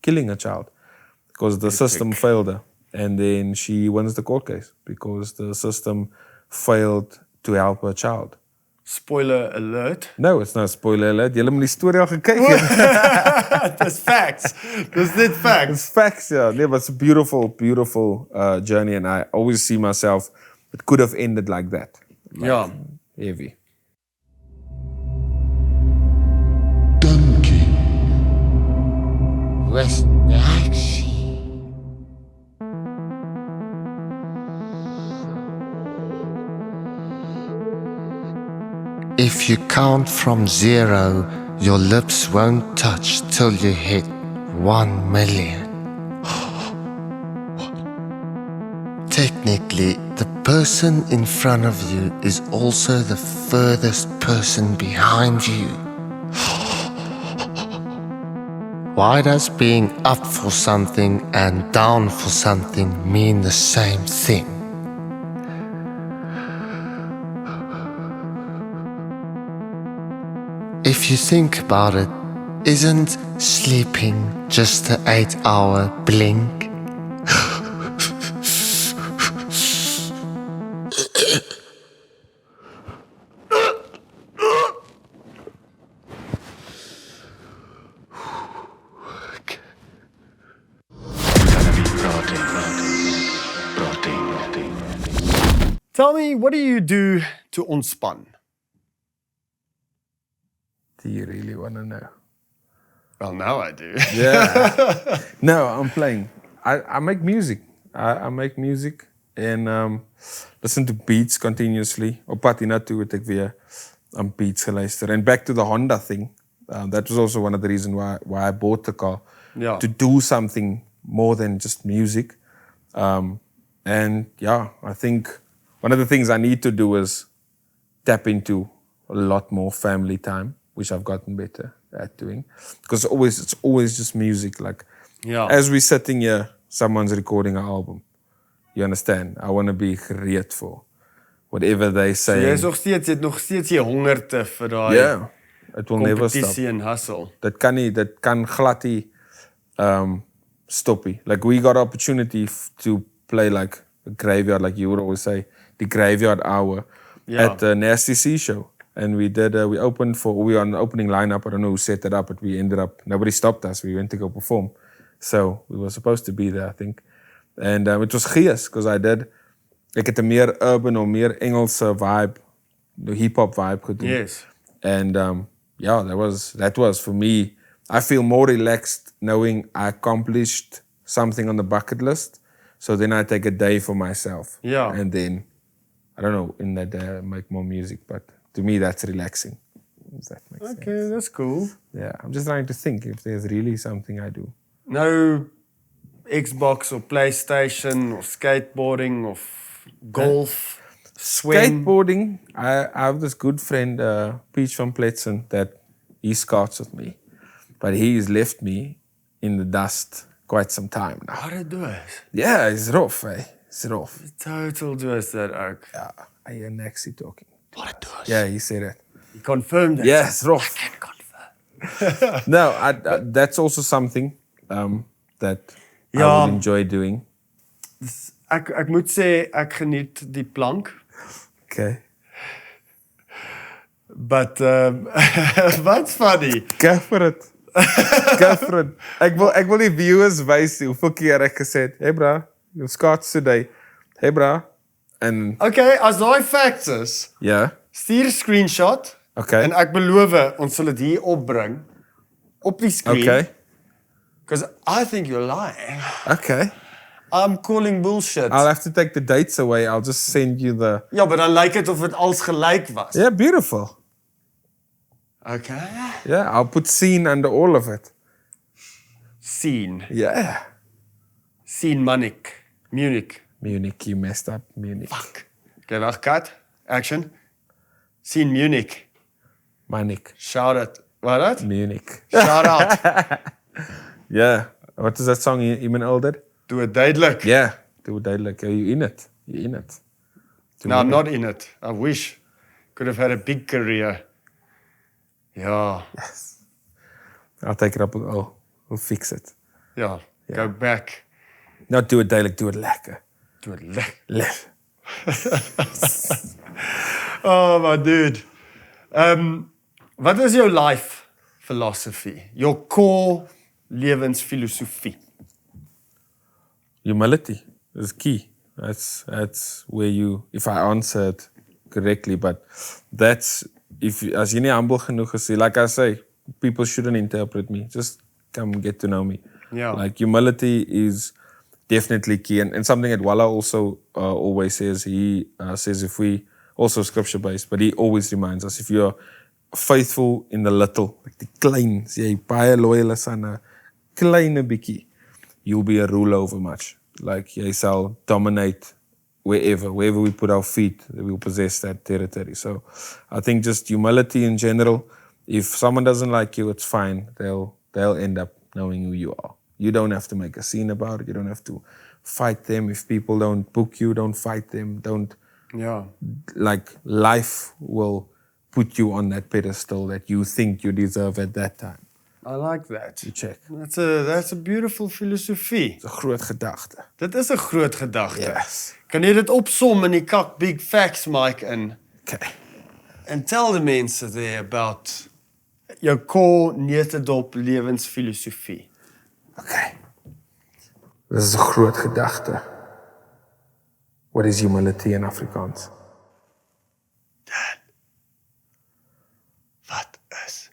killing a child because the system failed her. And then she wins the court case because the system failed to help her child. Spoiler alert. No, it's not spoiler alert. Julle moet die storie al gekyk het. Dis facts. Dis net facts. It's facts, yeah. Nee, but it's a beautiful, beautiful journey, and I always see myself, it could have ended like that. Like, Ja. Heavy. Donkey. With Naxi. If you count from 0, your lips won't touch till you hit 1 million. Technically, the person in front of you is also the furthest person behind you. Why does being up for something and down for something mean the same thing? If you think about it, isn't sleeping just an 8-hour blink? Tell me, what do you do to ontspan? Do you really want to know? Well, now I do. Yeah. No, I'm playing. I make music. I make music and listen to beats continuously. Op pad hiernatoe het ek weer aan beats geluister. And back to the Honda thing. That was also one of the reasons why I bought the car. Yeah. To do something more than just music. And yeah, I think one of the things I need to do is tap into a lot more family time, which I've gotten better at doing. Because it's always just music. Like, Ja. as we're sitting here, someone's recording an album. You understand? I want to be gereed for whatever they say. Jy het nog steeds die hongerte vir daai Yeah, it will never stop. competisie en hustle. Dit kan glad nie stop nie. Like, we got opportunity to play like a graveyard, like you would always say, the graveyard hour at the Nasty Sea show. And we did, we were on the opening lineup. I don't know who set it up, but we ended up, nobody stopped us. We went to go perform. So we were supposed to be there, I think. And it was gees, because ek het 'n meer urban or meer Engelse vibe, the hip-hop vibe gedoen. Yes. And that was for me, I feel more relaxed knowing I accomplished something on the bucket list. So then I take a day for myself. Yeah. And then, I don't know, in that day I make more music, but to me that's relaxing. Does that make sense? Okay, that's cool. Yeah, I'm just trying to think if there's really something I do. Nou Xbox of PlayStation of skateboarding of golf, swim. Skateboarding, I have this good friend, Peach van Pletsen, that he skaats with me. But he's left me in the dust quite some time now. Wat het doos? Yeah, it's rough, eh? It's rough. Total doos dat ook. Yeah, I hear Naxi talking. Wat het doos? Yeah, he said it. You confirmed it. Yeah, it's rough. I can confirm. No, that's also something that I Ja. would enjoy doing. Ek moet sê ek geniet die plank, Okay. but what's funny? Go for it. Go for it. Ek wil die viewers wys hoeveel keer ek gesê het, "Hey bro, you skaats today." "Hey bro." And Okay, as daai facts is, yeah. Stuur 'n screenshot. Okay. En ek beloof ons sal dit hier opbring op die screen. Okay. Because I think you're lying. Okay. I'm calling bullshit. I'll have to take the dates away. I'll just send you the... Ja, maar dan lyk dit of dit als gelyk was. Yeah, beautiful. Okay. Yeah, I'll put scene under all of it. Scene. Yeah. Scene Munich. Munich, you messed up. Munich. Fuck. Okay, wag, cut. Action. Scene Munich. Munich. Shout it. Wat dat? Munich. Shout out. Yeah. What is that song Iman Earl did? Doe het duidelik. Yeah. Do it like you in it. You're in it. No, I'm not in it. I wish. Could have had a big career. Ja. Yes. I'll take it up. We'll fix it. Ja. Go back. Not do it daily, do it lekker. Doe het lekker. Lekker. Oh, my dude. Wat is jou life philosophy? Your core lewensfilosofie? Humility is key. That's where you, if I answer it correctly, but that's, as jy nie humble genoeg is, like I say, people shouldn't interpret me. Just come get to know me. Yeah. Like humility is definitely key. And something that Walla also always says, he says if we, also scripture based, but he always reminds us, if you're faithful in the little, like die klein, as jy baie loyal is aan 'n kleine bietjie, you'll be a ruler over much. Like jy sal dominate wherever we put our feet, we'll possess that territory. So I think just humility in general, if someone doesn't like you, it's fine. They'll end up knowing who you are. You don't have to make a scene about it. You don't have to fight them. If people don't book you, don't fight them. Don't, Ja. like, life will put you on that pedestal that you think you deserve at that time. I like that. You check. That's a beautiful filosofie. It's 'n groot gedagte. Dit is 'n groot gedagte. Yes. Kan jy dit opsom in die kak big facts Mike in? Okay. And tell the mense there about jou core neutedop lewensfilosofie. Okay. Dit is 'n groot gedagte. What is humility in Afrikaans? Wat is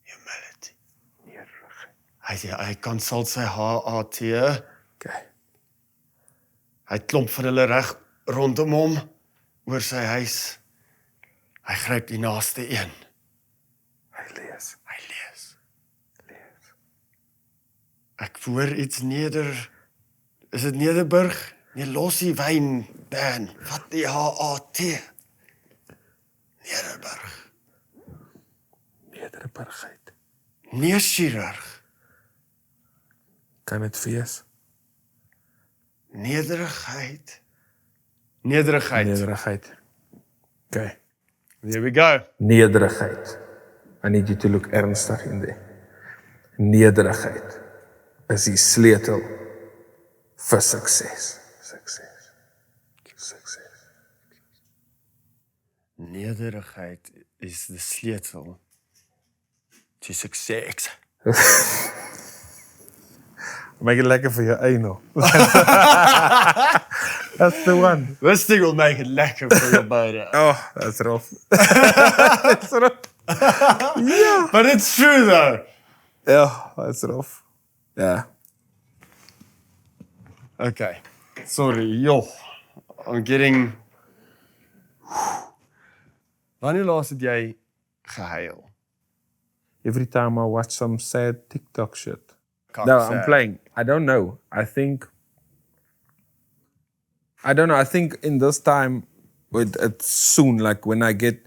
humility? Hy consult sy HAT. Okay. Hy klomp vir hulle reg rondom hom oor sy huis. Hy gryp die naaste een. Hy lees. Ek hoor iets neder. Is dit Nederburg? Nee, los die wyn, Dan. Wat die HAT? Nederburg. Nederigheid. Neerchirurg. Kan dit wees? Nederigheid. Nederigheid. Okay. There we go. Nederigheid. I need you to look ernstig in there. Nederigheid is die sleutel vir sukses. Nederigheid is the sleutel to success. Maak dit lekker vir jou eino. That's the one. This thing will make it lekker for your boude. Oh, that's rough. That's rough. But it's true though. Yeah, that's rough. Yeah. Okay. Sorry, joh. I'm getting... Wanneer laas het jy gehuil? Every time I watch some sad TikTok shit. Cock No, sad. I'm playing. I don't know. I think in this time, it's soon, like when I get,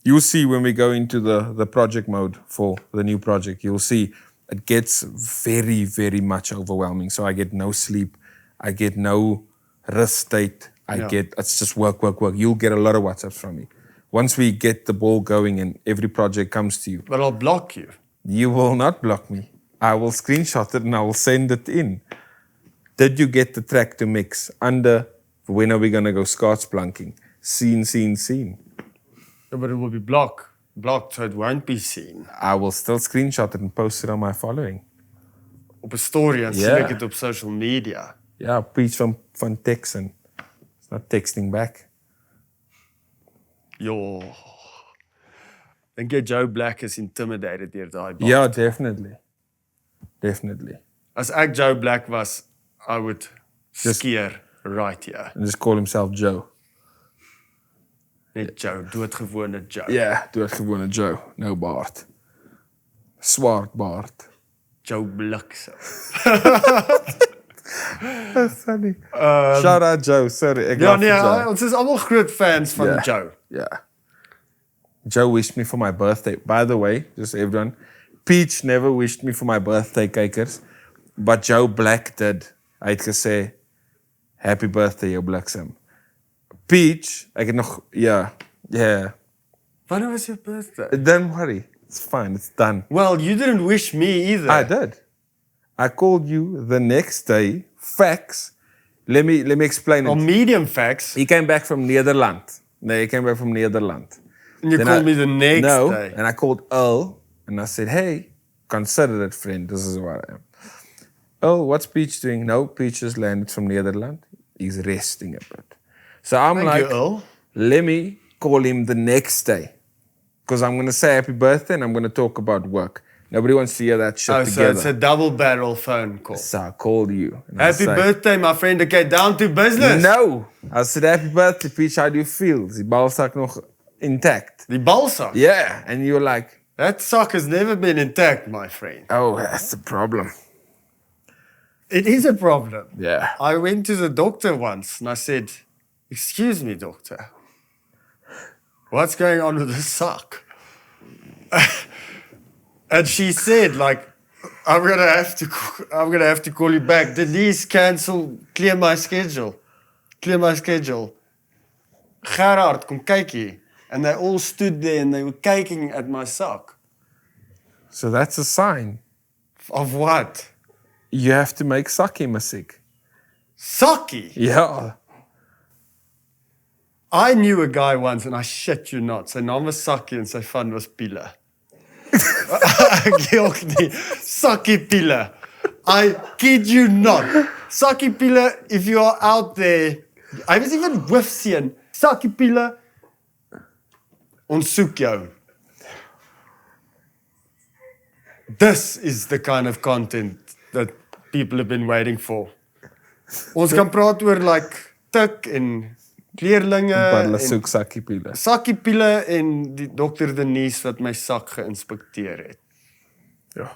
you'll see when we go into the project mode for the new project, you'll see it gets very, very much overwhelming. So I get no sleep. I get no rest state. It's just work. You'll get a lot of WhatsApps from me. Once we get the ball going and every project comes to you, But I'll block you. you will not block me. I will screenshot it and I will send it in. Did you get the track to mix under when are we going to go skaatsplanking? Scene. Yeah, but it will be blocked so it won't be seen. I will still screenshot it and post it on my following. Op 'n story en sien Yeah. ek dit op social media. Yeah, preach van teksten. It's not texting back. Joh. Dink jy Joe Black is intimidated deur daai baard? Yeah, definitely. Definitely. As ek Joe Black was, I would skeer right here. And just call himself Joe. Net Joe, doodgewone Joe. Yeah, doodgewone Joe. No baard. Swart baard. Joe Bliksem. That's funny. Shout out Joe, sorry. Ek Ja love nee, Joe. ons is almal groot fans van Yeah. Joe. Yeah. Joe wished me for my birthday. By the way, just everyone, Peach never wished me for my birthday, kykers. But Joe Black did. Hy het gesê, happy birthday, jou bliksem. Peach, ek het nog, yeah. Wanneer was your birthday? Don't worry, it's fine, it's done. Well, you didn't wish me either. I did. I called you the next day, facts. Let me explain On it. medium facts, He came back from Nederland. Nee, he came back from Nederland. and you Then called me the next no, day. and I called Earl, and I said, hey, consider it, friend. This is what I am. Earl, what's Peach doing? No, Peach just landed from Nederland. He's resting a bit. So I'm Thank like, you, Earl. let me call him the next day. Because I'm going to say happy birthday and I'm going to talk about work. Nobody wants to hear that shit Oh, so together. it's a double barrel phone call. So I called you. and I Happy say, birthday, my friend. Okay, down to business. No. I said, happy birthday, Peach. How do you feel? Is die balzak nog intact? The balsa. Yeah. And you were like, That sock has never been intact, my friend. oh, that's the problem. It is a problem. Yeah. I went to the doctor once and I said, excuse me, doctor. What's going on with this sock? And she said, like, I'm gonna have to call you back. Denise, clear my schedule. Gerard, kom kyk hier. And they all stood there and they were kijking at my sock. So that's a sign. Of what? You have to make sake music. Sokkie? Yeah. I knew a guy once, and I shit you not, sy naam was Sakkie en sy van was Piele. Ek jok nie. Sakkie Piele. I kid you not. Sakkie Piele, if you are out there, hy was even hoofseun. Sakkie Piele, ons soek jou. This is the kind of content that people have been waiting for. Ons kan praat oor like tik en kleerlinge Maar hulle en soek sakkiepiele. sakkiepile en die dokter Denise wat my sak geïnspekteer het. Ja.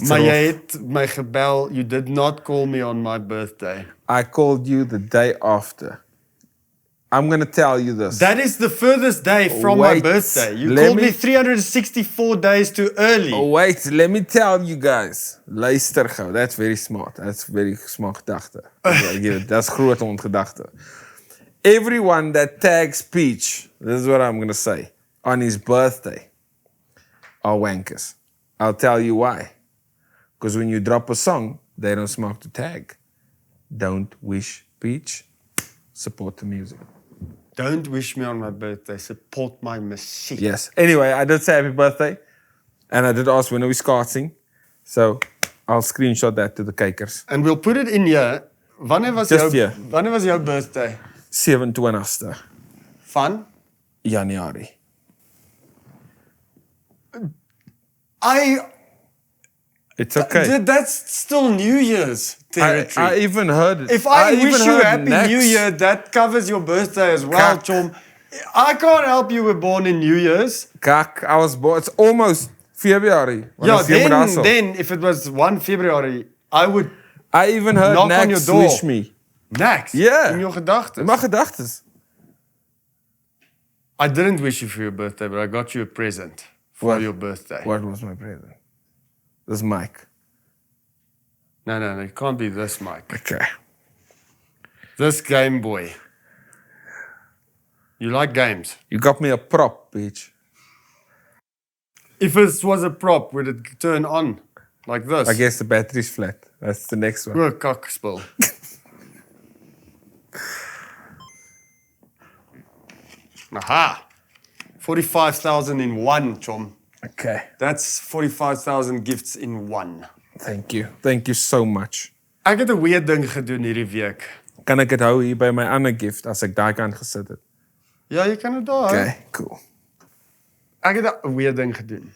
Maar jy het my gebel, you did not call me on my birthday. I called you the day after. I'm going to tell you this. That is the furthest day from my Wait, birthday. You let called me me- 364 days too early. Oh, wait, let me tell you guys. Luister gou. That's very smart. That's very smart gedagte. I give it. That's groot ontgedagte. Everyone that tags Peach, this is what I'm going to say, on his birthday are wankers. I'll tell you why. Because when you drop a song, they don't smoke the tag. Don't wish Peach. Support the music. Don't wish me on my birthday. Support my musiek. Yes. Anyway, I did say happy birthday. And I did ask when are we starting. So I'll screenshot that to the kykers. And we'll put it in here. Wanneer was Just here. Wanneer was jou birthday? 27ste Van? Januarie. It's okay. That's still New Year's territory. I even heard it. If I wish even you heard Happy Nax. New Year, that covers your birthday as well, Kak. Chom. I can't help you were born in New Year's. Kak, I was born. It's almost February. Yeah, then if it was 1 February, I would I even heard knock on your Nax door. wish me. Nax. Yeah. In your gedagtes. In my gedagtes. I didn't wish you for your birthday, but I got you a present for What? your birthday. What was my present? This mic. No, it can't be this, Mike. Okay. This Game Boy. You like games. You got me a prop, bitch. If this was a prop, would it turn on like this? I guess the battery's flat. That's the next one. Oor kak spul. Aha! 45,000 in one, Chom. Okay. That's 45,000 gifts in one. Thank you. Thank you so much. Ek het 'n weird ding gedoen hierdie week. Kan ek dit hou hier by my ander gift as ek daai kant gesit het? Ja, jy kan dit daar hou. Okay, cool. Ek het 'n weird ding gedoen.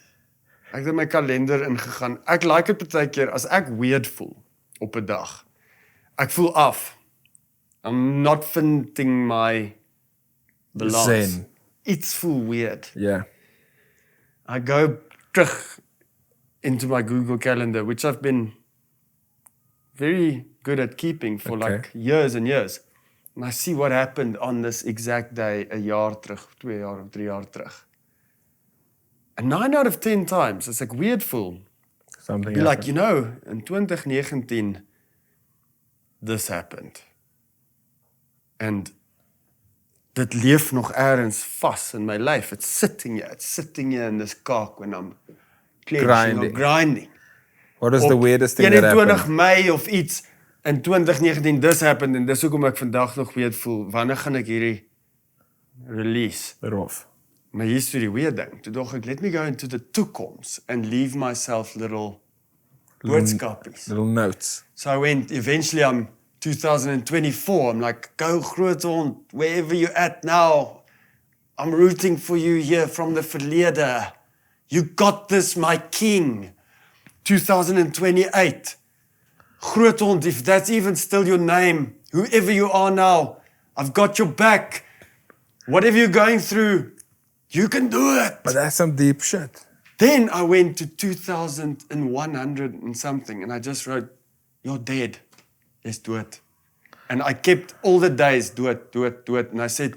Ek het in my kalender ingegaan. Ek like dit baie keer as ek weird voel op 'n dag. Ek voel af. I'm not finding my balance. Zen. Iets voel weird. Yeah. I go terug into my Google Calendar, which I've been very good at keeping for Okay. like years and years. And I see what happened on this exact day 'n jaar terug, 2 jaar of 3 jaar terug. And 9 out of 10 times, as ek weird voel, Something be like, happened. you know, in 2019, this happened. And dit leef nog ergens vas in my lyf. It's sitting here in this cock when I'm clenching or grinding. What is the Op weirdest thing that 21 happened? Mei of iets in 2019 this happened en dis hoekom ek vandag nog weet voel, wanneer gaan ek hierdie release? Rough. Maar hier is die weird ding. Toe dog ek, let me go into the toekoms and leave myself little boodskapies. Little notes. So I went, eventually I'm 2024, I'm like, go groot hond, wherever you're at now, I'm rooting for you here from the verlede. You got this, my king. 2028. Groot hond, if that's even still your name, whoever you are now, I've got your back. Whatever you're going through, you can do it. But that's some deep shit. Then I went to 2100 and something, and I just wrote, you're dead. Yes, do it. And I kept all the days, do it. And I said,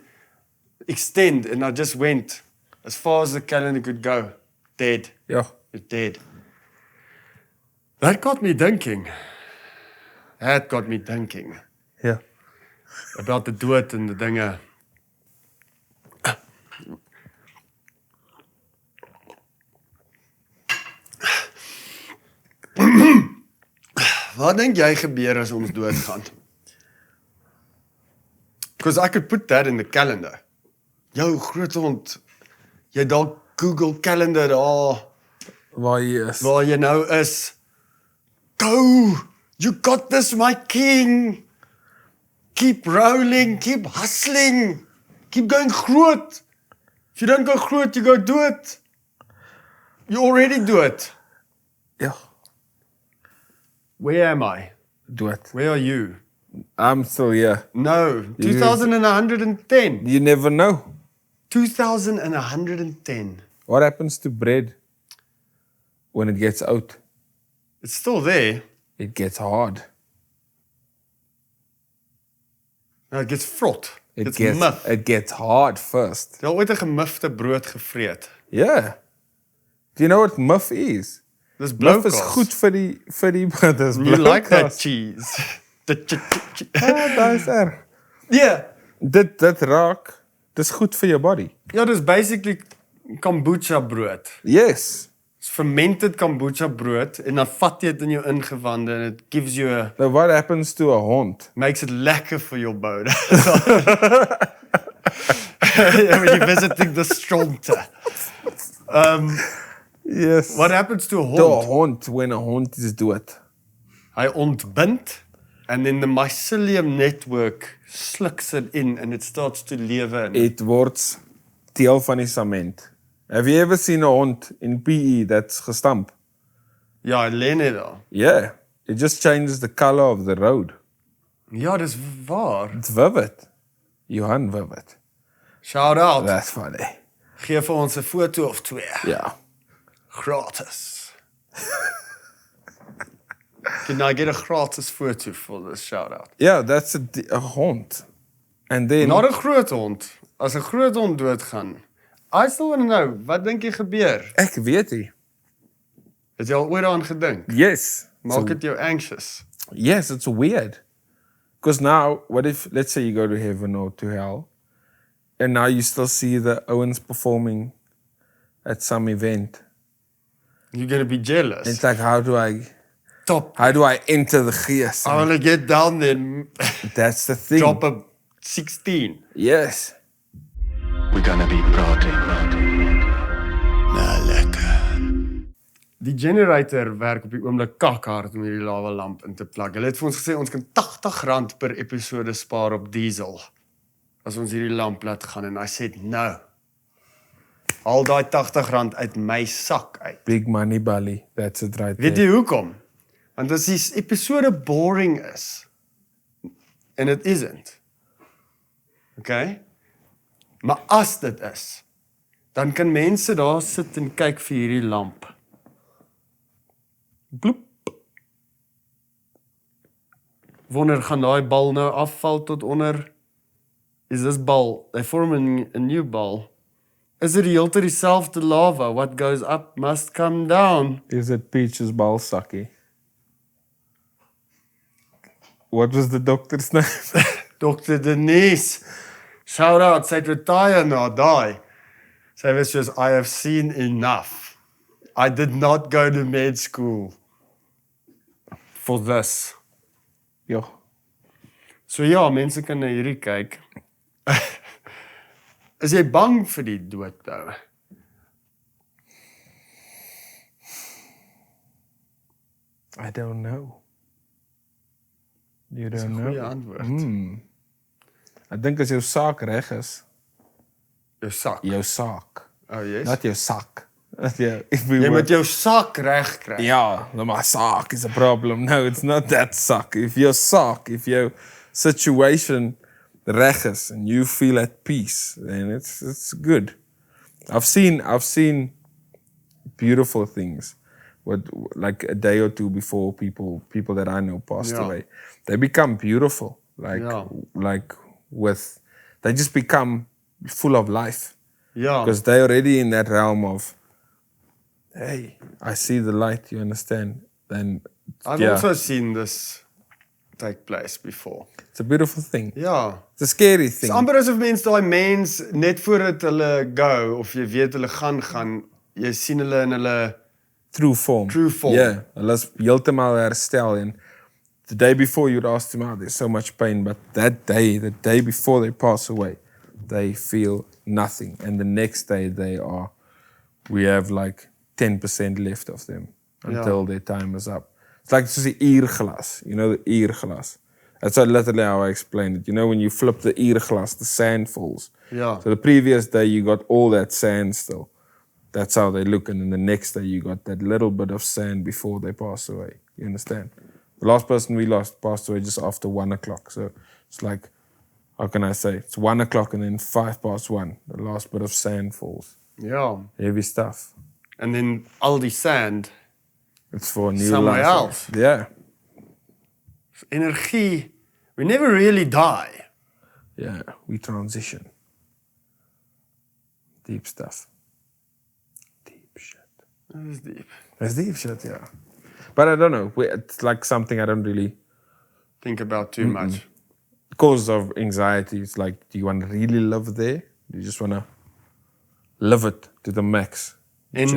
extend. And I just went as far as the calendar could go. Dead. Yeah. You're dead. That got me thinking. Yeah. About the dood and the dinge. Wat dink jy gebeur as ons doodgaan? Because I could put that in the calendar. Jou groot hond, jy dalk Google Calendar daar Waar jy is. waar jy nou is. Go! You got this, my king! Keep rolling, keep hustling, keep going groot. If you don't go groot, you go do it. You already do it. Yeah. Where am I? Do it. Where are you? I'm still here. No, 2110. You never know. 2110. What happens to bread when it gets out? It's still there. It gets hard. No, it gets vrot. It Muf. gets hard first. Jy al ooit 'n gemufte brood gevreet? Yeah. Do you know what muff is? Dis Muff bloukaas. is goed vir die dis You like that bloukaas. cheese. Daar is er. Yeah. Dit raak. Dis goed vir jou body. Ja, dis basically kombucha brood. Yes. It's fermented kombucha brood en dan vat jy dit in jou ingewande and it gives you a Now what happens to a hond? makes it lekker vir jou boude. When you're visiting the stromte. Yes. What happens to a To a hond? hond when a hond is dood? Hy ontbind and then the mycelium network sluks it in and it starts to lewe in. It word deel van die sement. Have you ever seen a hond in PE that's gestamp? Ja, hy lê net daar. Yeah. It just changes the color of the road. Ja, dis waar. It's vivid. Johan vivid. Shout out. That's funny. Geef vir ons 'n foto of twee. Yeah. Gratis. Can I get a gratis foto for this shout out? Yeah, that's a hond. And then Not 'n groot hond. As 'n groot hond doodgaan. I still want to know, wat dink jy gebeur? ek weet nie. Het jy al ooit daaraan gedink? Yes. Maak dit jou anxious? Yes, it's weird. Because now, what if, let's say you go to heaven or to hell, and now you still see the Owens performing at some event. You're going to be jealous. It's like, how do I Top. enter the gees? I want to get down there and That's the thing. drop a 16. Yes. We're gonna be prating. Lekker. Die generator werk op die oomblik kakhard om hierdie lava lamp in te plug. Hulle het vir ons gesê ons kan R80 per episode spaar op diesel. as ons hierdie lamp laat gaan en I said no. Al daai R80 uit my sak uit. Big money, Bali. That's it right Weet there. jy hoekom? Want as die episode boring is, and it isn't, okay? Maar as dit is, dan kan mense daar sit en kyk vir hierdie lamp. Bloep. Wanneer gaan daai bal nou afval tot onder? Is this bal, they form a new ball. Is it heeltyd dieselfde lava? What goes up must come down. Is it Peach's balsakkie? What was the doctor's name? Dr. Denise, shout out, sy het retire na daai. Sy was soos, I have seen enough. I did not go to med school for this. Ja. So ja, mense kan na hierdie kyk. Is jy bang vir die dood nou? I don't know. You don't Goeie know. antwoord. Ek dink as jou saak reg is, Jou sak. jou saak. Oh, yes. Not jou sak. Yeah, if we Jy were, moet jou sak reg kry. yeah, my sock is a problem. No, it's not that sock. If your situation reg is and you feel at peace, then it's good. I've seen beautiful things. What, like a day or two before people that I know passed Yeah. away, they become beautiful. Yeah. They just become full of life. Ja. Because they're already in that realm of, hey, I see the light, you understand? Then, I've also seen this take place before. it's a beautiful thing. Ja. It's a scary thing. Dis amper asof daai mens net voordat hulle go of jy weet hulle gaan, jy sien hulle in hulle True form. True form. Yeah, hulle is heeltemal herstel en the day before you'd ask them out, there's so much pain, but that day, the day before they pass away, they feel nothing. And the next day we have like 10% left of them until their time is up. It's like soos die uurglas, you know, the uurglas. That's literally how I explained it. You know, when you flip the uurglas, the sand falls. Ja. So the previous day you got all that sand still. That's how they look. And then the next day you got that little bit of sand before they pass away. You understand? The last person we lost passed away just after 1 o'clock. So it's like, how can I say? It's 1 o'clock and then 1:05, the last bit of sand falls. Ja. Heavy stuff. And then al die sand, It's for a new Somewhere life. else. Yeah. energie, we never really die. Yeah. We transition. Deep stuff. Deep shit. Dat is diep. That's deep shit, yeah. But I don't know. It's like something I don't really... Think about too much. Cause of anxiety, it's like, do you want to really live there? Do you just want to live it to the max? En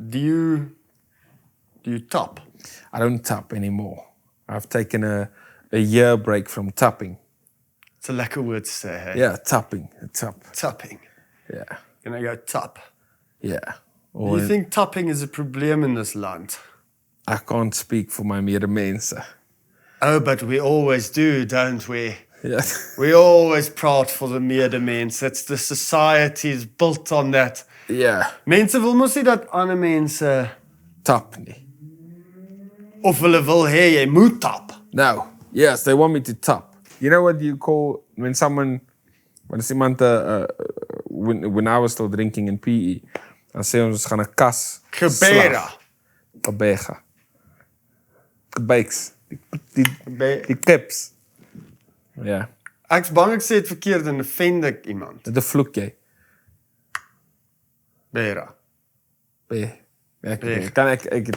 do you top? I don't tap anymore. I've taken a year break from tapping. It's a lekker woord te sê, hey? Yeah, tapping. Tap. Tapping. Yeah. Can I go top? Yeah. Do Or you think tapping is a probleem in this land? I can't speak for my medemense. Oh, but we always do, don't we? Yeah. We always praat for the medemens. It's the society is built on that. Yeah. Mense wil mos nie dat ander mense Tap nie. of hulle wil hê jy moet tap. No. Yes, they want me to tap. You know what you call when as iemand when I was still drinking in PE, dan sê ons gaan 'n kas Gebera. Gebega. Gebakes. Die tips. Ja. Ek's bang ek sê dit verkeerd en offend ek iemand. Dit vloek jy. Bera.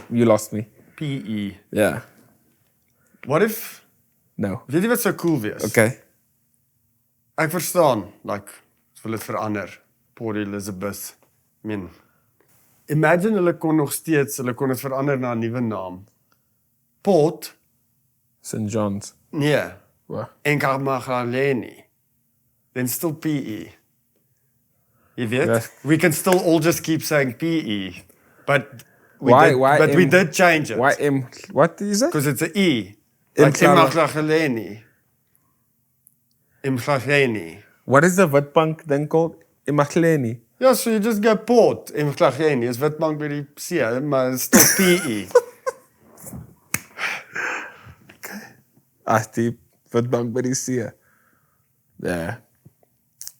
You lost me. PE. Yeah. What if No. weet jy wat sou cool wees? Okay. Ek verstaan, like wil dit verander. Port Elizabeth. Imagine hulle kon dit verander na 'n nuwe naam. Port, St. John's. nee, What? Enkarmagaleni. Then still PE. You weet? Yeah. We can still all just keep saying PE. But we Why did change it. Why M? What did you say? Because it's an E. Like Enkarma- Enkarmagaleni. Emglageni. What is the Witbank thing called? Imagleni. Ja, so you just go port, Emglageni. Is Witbank by die see, maar it's still PE. Die Witbank by die see. Ja.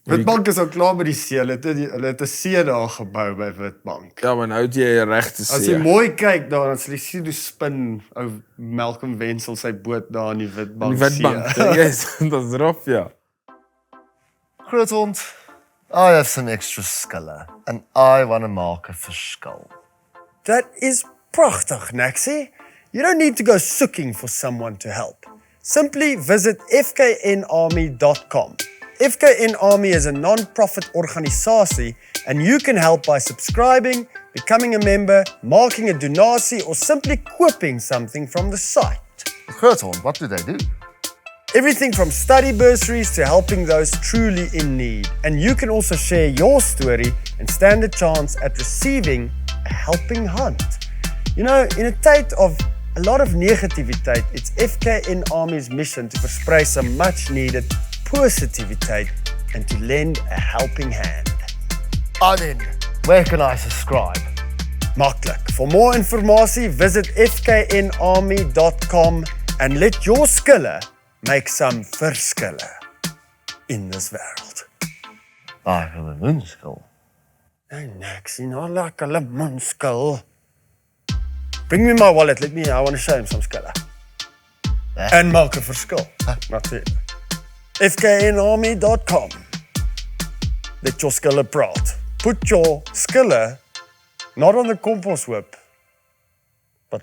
Witbank is al klaar by die see. Hulle het 'n see daar gebou by Witbank. Ja, maar nou het jy 'n regte As jy see. mooi kyk daar, dan sal jy sien hoe spin ou Malcolm Wenzel sy boot daar in die Witbank Die Witbank. see. Yes, dat is rof, ja. Groothond, I have some extra skille and I want to maak 'n verskil. That is prachtig, Naxie. You don't need to go soeking for someone to help. Simply visit fknarmy.com. FKN Army is a non-profit organisasie and you can help by subscribing, becoming a member, marking a donasie or simply kooping something from the site. Groothond, what do they do? Everything from study bursaries to helping those truly in need. And you can also share your story and stand a chance at receiving a helping hand. You know, in a tyd of a lot of negativiteit, it's FKN Army's mission to versprei some much needed positiviteit and to lend a helping hand. I'm in. Where can I subscribe? Maklik. For more information, visit fknarmy.com and let your skille make some verskille in this world. I have a moonskill. Hey, Naxie, not like a lemonskil. Bring me my wallet. I want to show him some skille. En maak 'n verskil. Natuurlik. fknarmy.com. Let your skille praat. Put your skille not on the compost whip, but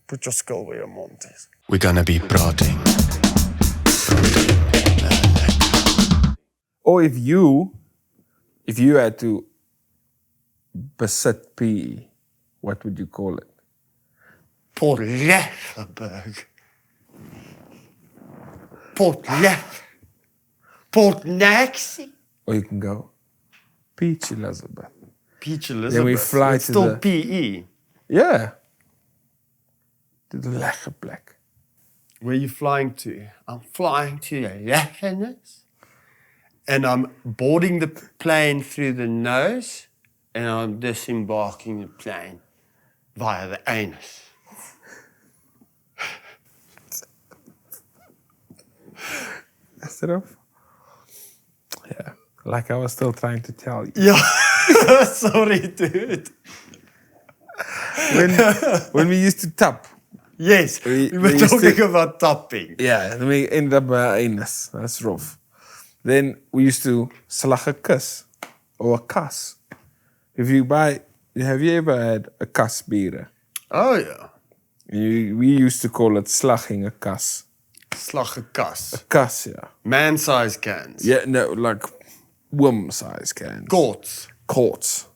put your skill where your mond is. We're gonna be praating. Or if you had to besit PE, what would you call it? Port Lefferburg. Port Naxie. Or you can go Peach Elizabeth. Peach Elizabeth. Then we fly It's to still the- PE. Yeah. To the lekker plek. Where are you flying to? I'm flying to the lekkerness. And I'm boarding the plane through the nose. And I'm disembarking the plane via the anus. Is that off? Yeah. Like I was still trying to tell you. Yeah. Sorry, dude. When we used to tap. Yes, we were used talking to- about topping. Yeah, then we ended up by anus. That's rough. Then we used to slag 'n kus or a kas. Have you ever had a kas biere? Oh yeah. We used to call it slagging 'n kas. Slag 'n kas. Kas, yeah. Man-sized cans. Yeah, no, like worm size cans. Quarts. Quarts.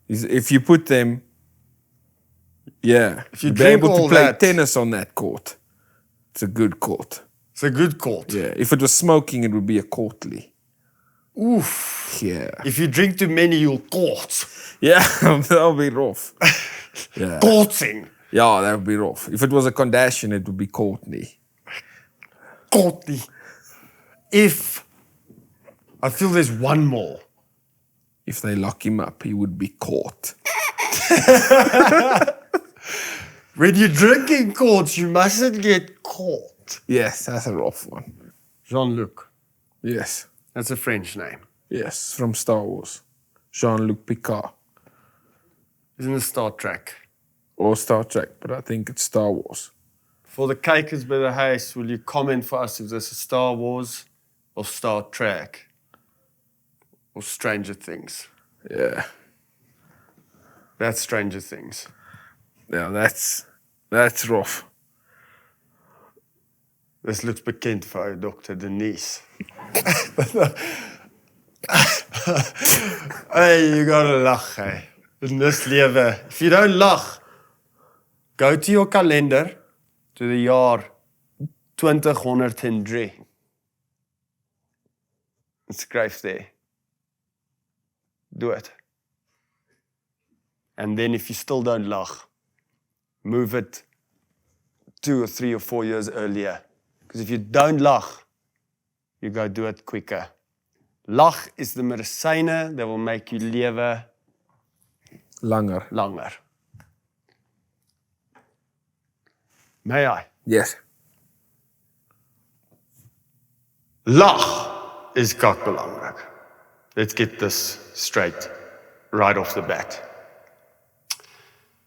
If you put them, yeah. If you you'd be drink able to all play that- tennis on that court. It's a good court. It's a good quart. Yeah. If it was smoking, it would be a courtly. Oof. Yeah. If you drink too many, you'll quart. Yeah, that'll be rough. Yeah. Quartzing. Yeah, that would be rough. If it was a Kardashian, it would be Courtney. Courtney. If I feel there's one more. If they lock him up, he would be caught. When you're drinking quarts, you mustn't get caught. Yes, that's a rough one. Jean-Luc. Yes. That's a French name. Yes, from Star Wars. Jean-Luc Picard. Isn't it Star Trek? Or Star Trek, but I think it's Star Wars. For the kykers by the huis, will you comment for us if there's a Star Wars or Star Trek or Stranger Things? Yeah. That's Stranger Things. Yeah, that's rough. This looks bekend vir ou Dr. Denise. Hey, you gotta laugh, hey. In this lewe. If you don't laugh, go to your calendar to the jaar 2003. En skryf there. Do it. And then if you still don't laugh, move it 2 or 3 or 4 years earlier. Because if you don't laugh, you go do it quicker. Lag is the medisyne that will make you lewe Langer. langer. May I? Yes. Lag is kakbelangrik. Let's get this straight right off the bat.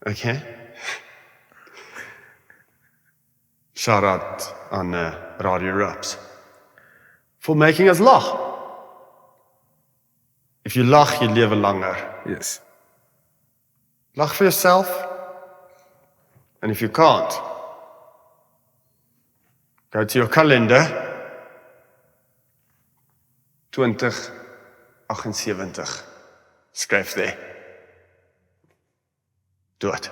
Okay? Shout out aan Radio Raps for making us lag. If you lag, you lewe langer. Yes. Lag for yourself. And if you can't, go to your calendar. 2078. Skryf daar. Dood.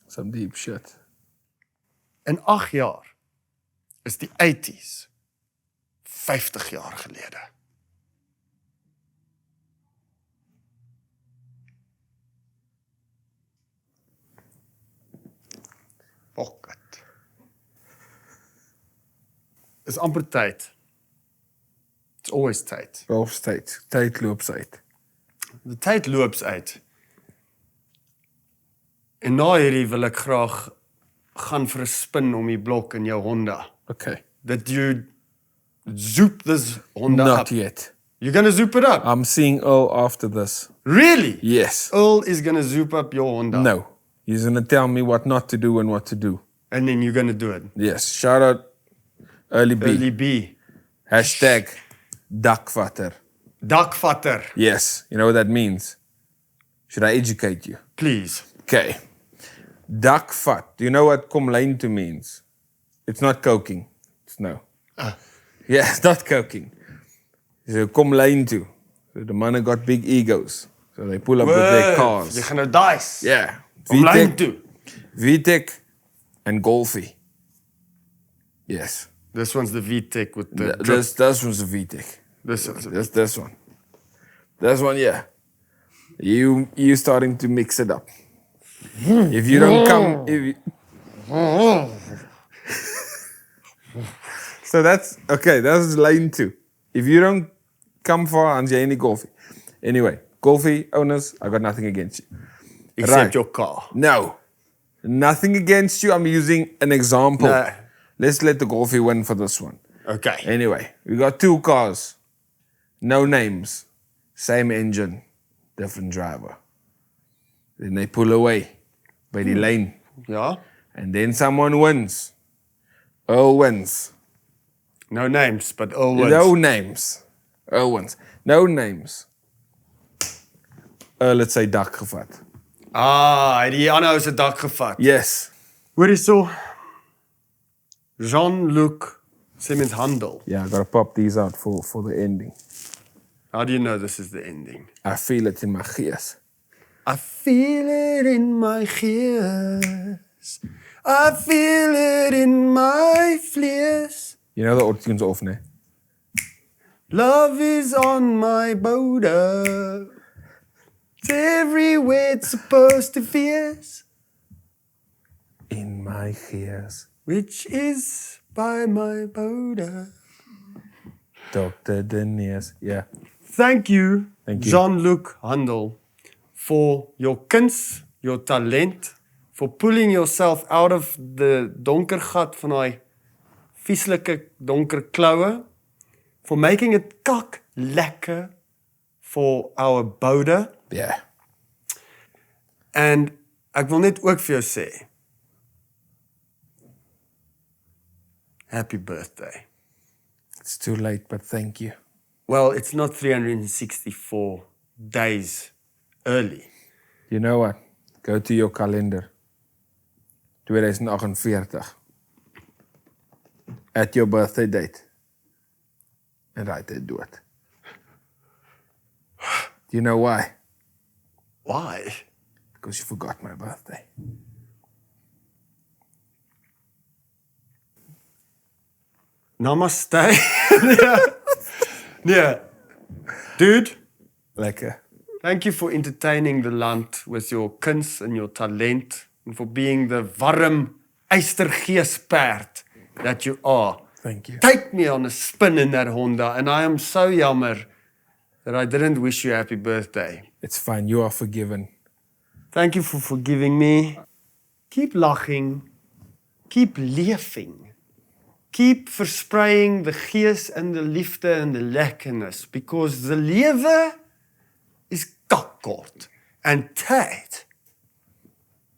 Some deep shit. In 8 jaar is die 80s 50 jaar gelede. Pocket. Is amper tyd. It's always tyd. Rolfstyd. Tyd loops uit. Die tyd loops uit. En na hierdie wil ek graag gaan vir 'n spin om die blok in jou Honda. Okay. That you zoop this Honda Not up. yet. You're gonna zoop it up. I'm seeing Earl after this. Really? Yes. Earl is gonna zoop up your Honda. No. He's going to tell me what not to do and what to do. And then you're gonna do it. Yes. Shout out Early B. Early B. Hashtag dakvatter. Dakvatter. Yes. You know what that means? Should I educate you? Please. Okay. Dakvat. Do you know what komlynte means? It's not coking. It's no. Yeah, it's not coking. So komlynte. So the man got big egos. So they pull up with their cars. Jy gaan nou dice. Yeah. Om lyn toe. VTEC and Golfie. Yes. This one's the VTEC with the drip. This one's the VTEC. This one's the This one. This one, yeah. You starting to mix it up. If you don't come, so that's okay. That's lane 2. If you don't come for Anjani Golfie, anyway, Golfie owners, I got nothing against you. Except Right. your car. No, nothing against you. I'm using an example. No. Let's let the Golfie win for this one. Okay. Anyway, we got 2 cars, no names, same engine, different driver. Then they pull away by the lane, Ja. and then someone wins. Earl wins. No names, but Earl wins. No names. Earl wins. No names. Earl het sy dak gevat. Ah, hy het die ander ou se dak gevat. Yes. Hoor hierso. Jean-Luc Simmons Handel. Yeah, I gotta pop these out for the ending. How do you know this is the ending? I feel it in my gees. I feel it in my gears. I feel it in my fleas. You know the autotune's off, né? Love is on my boude. It's everywhere it's supposed to fierce. In my gees. Which is by my boude. Dr. Denise. Yeah. Thank you, Thank you. Jean-Luc Handel, for your kuns, your talent, for pulling yourself out of the donker gat van daai vieslike donker kloue, for making it kak lekker for our boude. Yeah. And ek wil net ook vir jou sê, happy birthday. It's too late, but thank you. Well, it's not 364 days early. You know what? Go to your calendar. 2048. At your birthday date. And write it, do it. Do you know why? Why? Because you forgot my birthday. Namaste. Yeah. Dude, Lekker. thank you for entertaining the land with your kuns and your talent, and for being the warm eystergeesperd that you are. Thank you. Take me on a spin in that Honda, and I am so jammer that I didn't wish you happy birthday. It's fine. You are forgiven. Thank you for forgiving me. Keep laching. Keep leefing. Keep verspreiding the gees en die liefde en die lekkernis, because the lewe is kakkort and tyd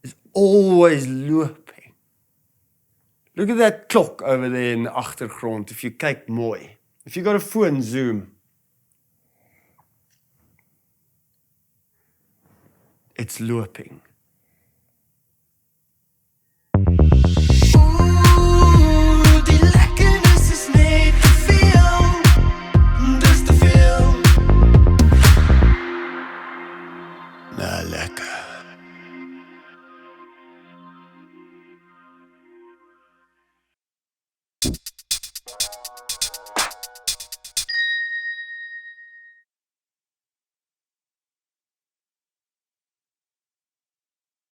is always looping. Look at that clock over there in the agtergrond, if you kyk mooi. If you got a phone, zoom. It's looping.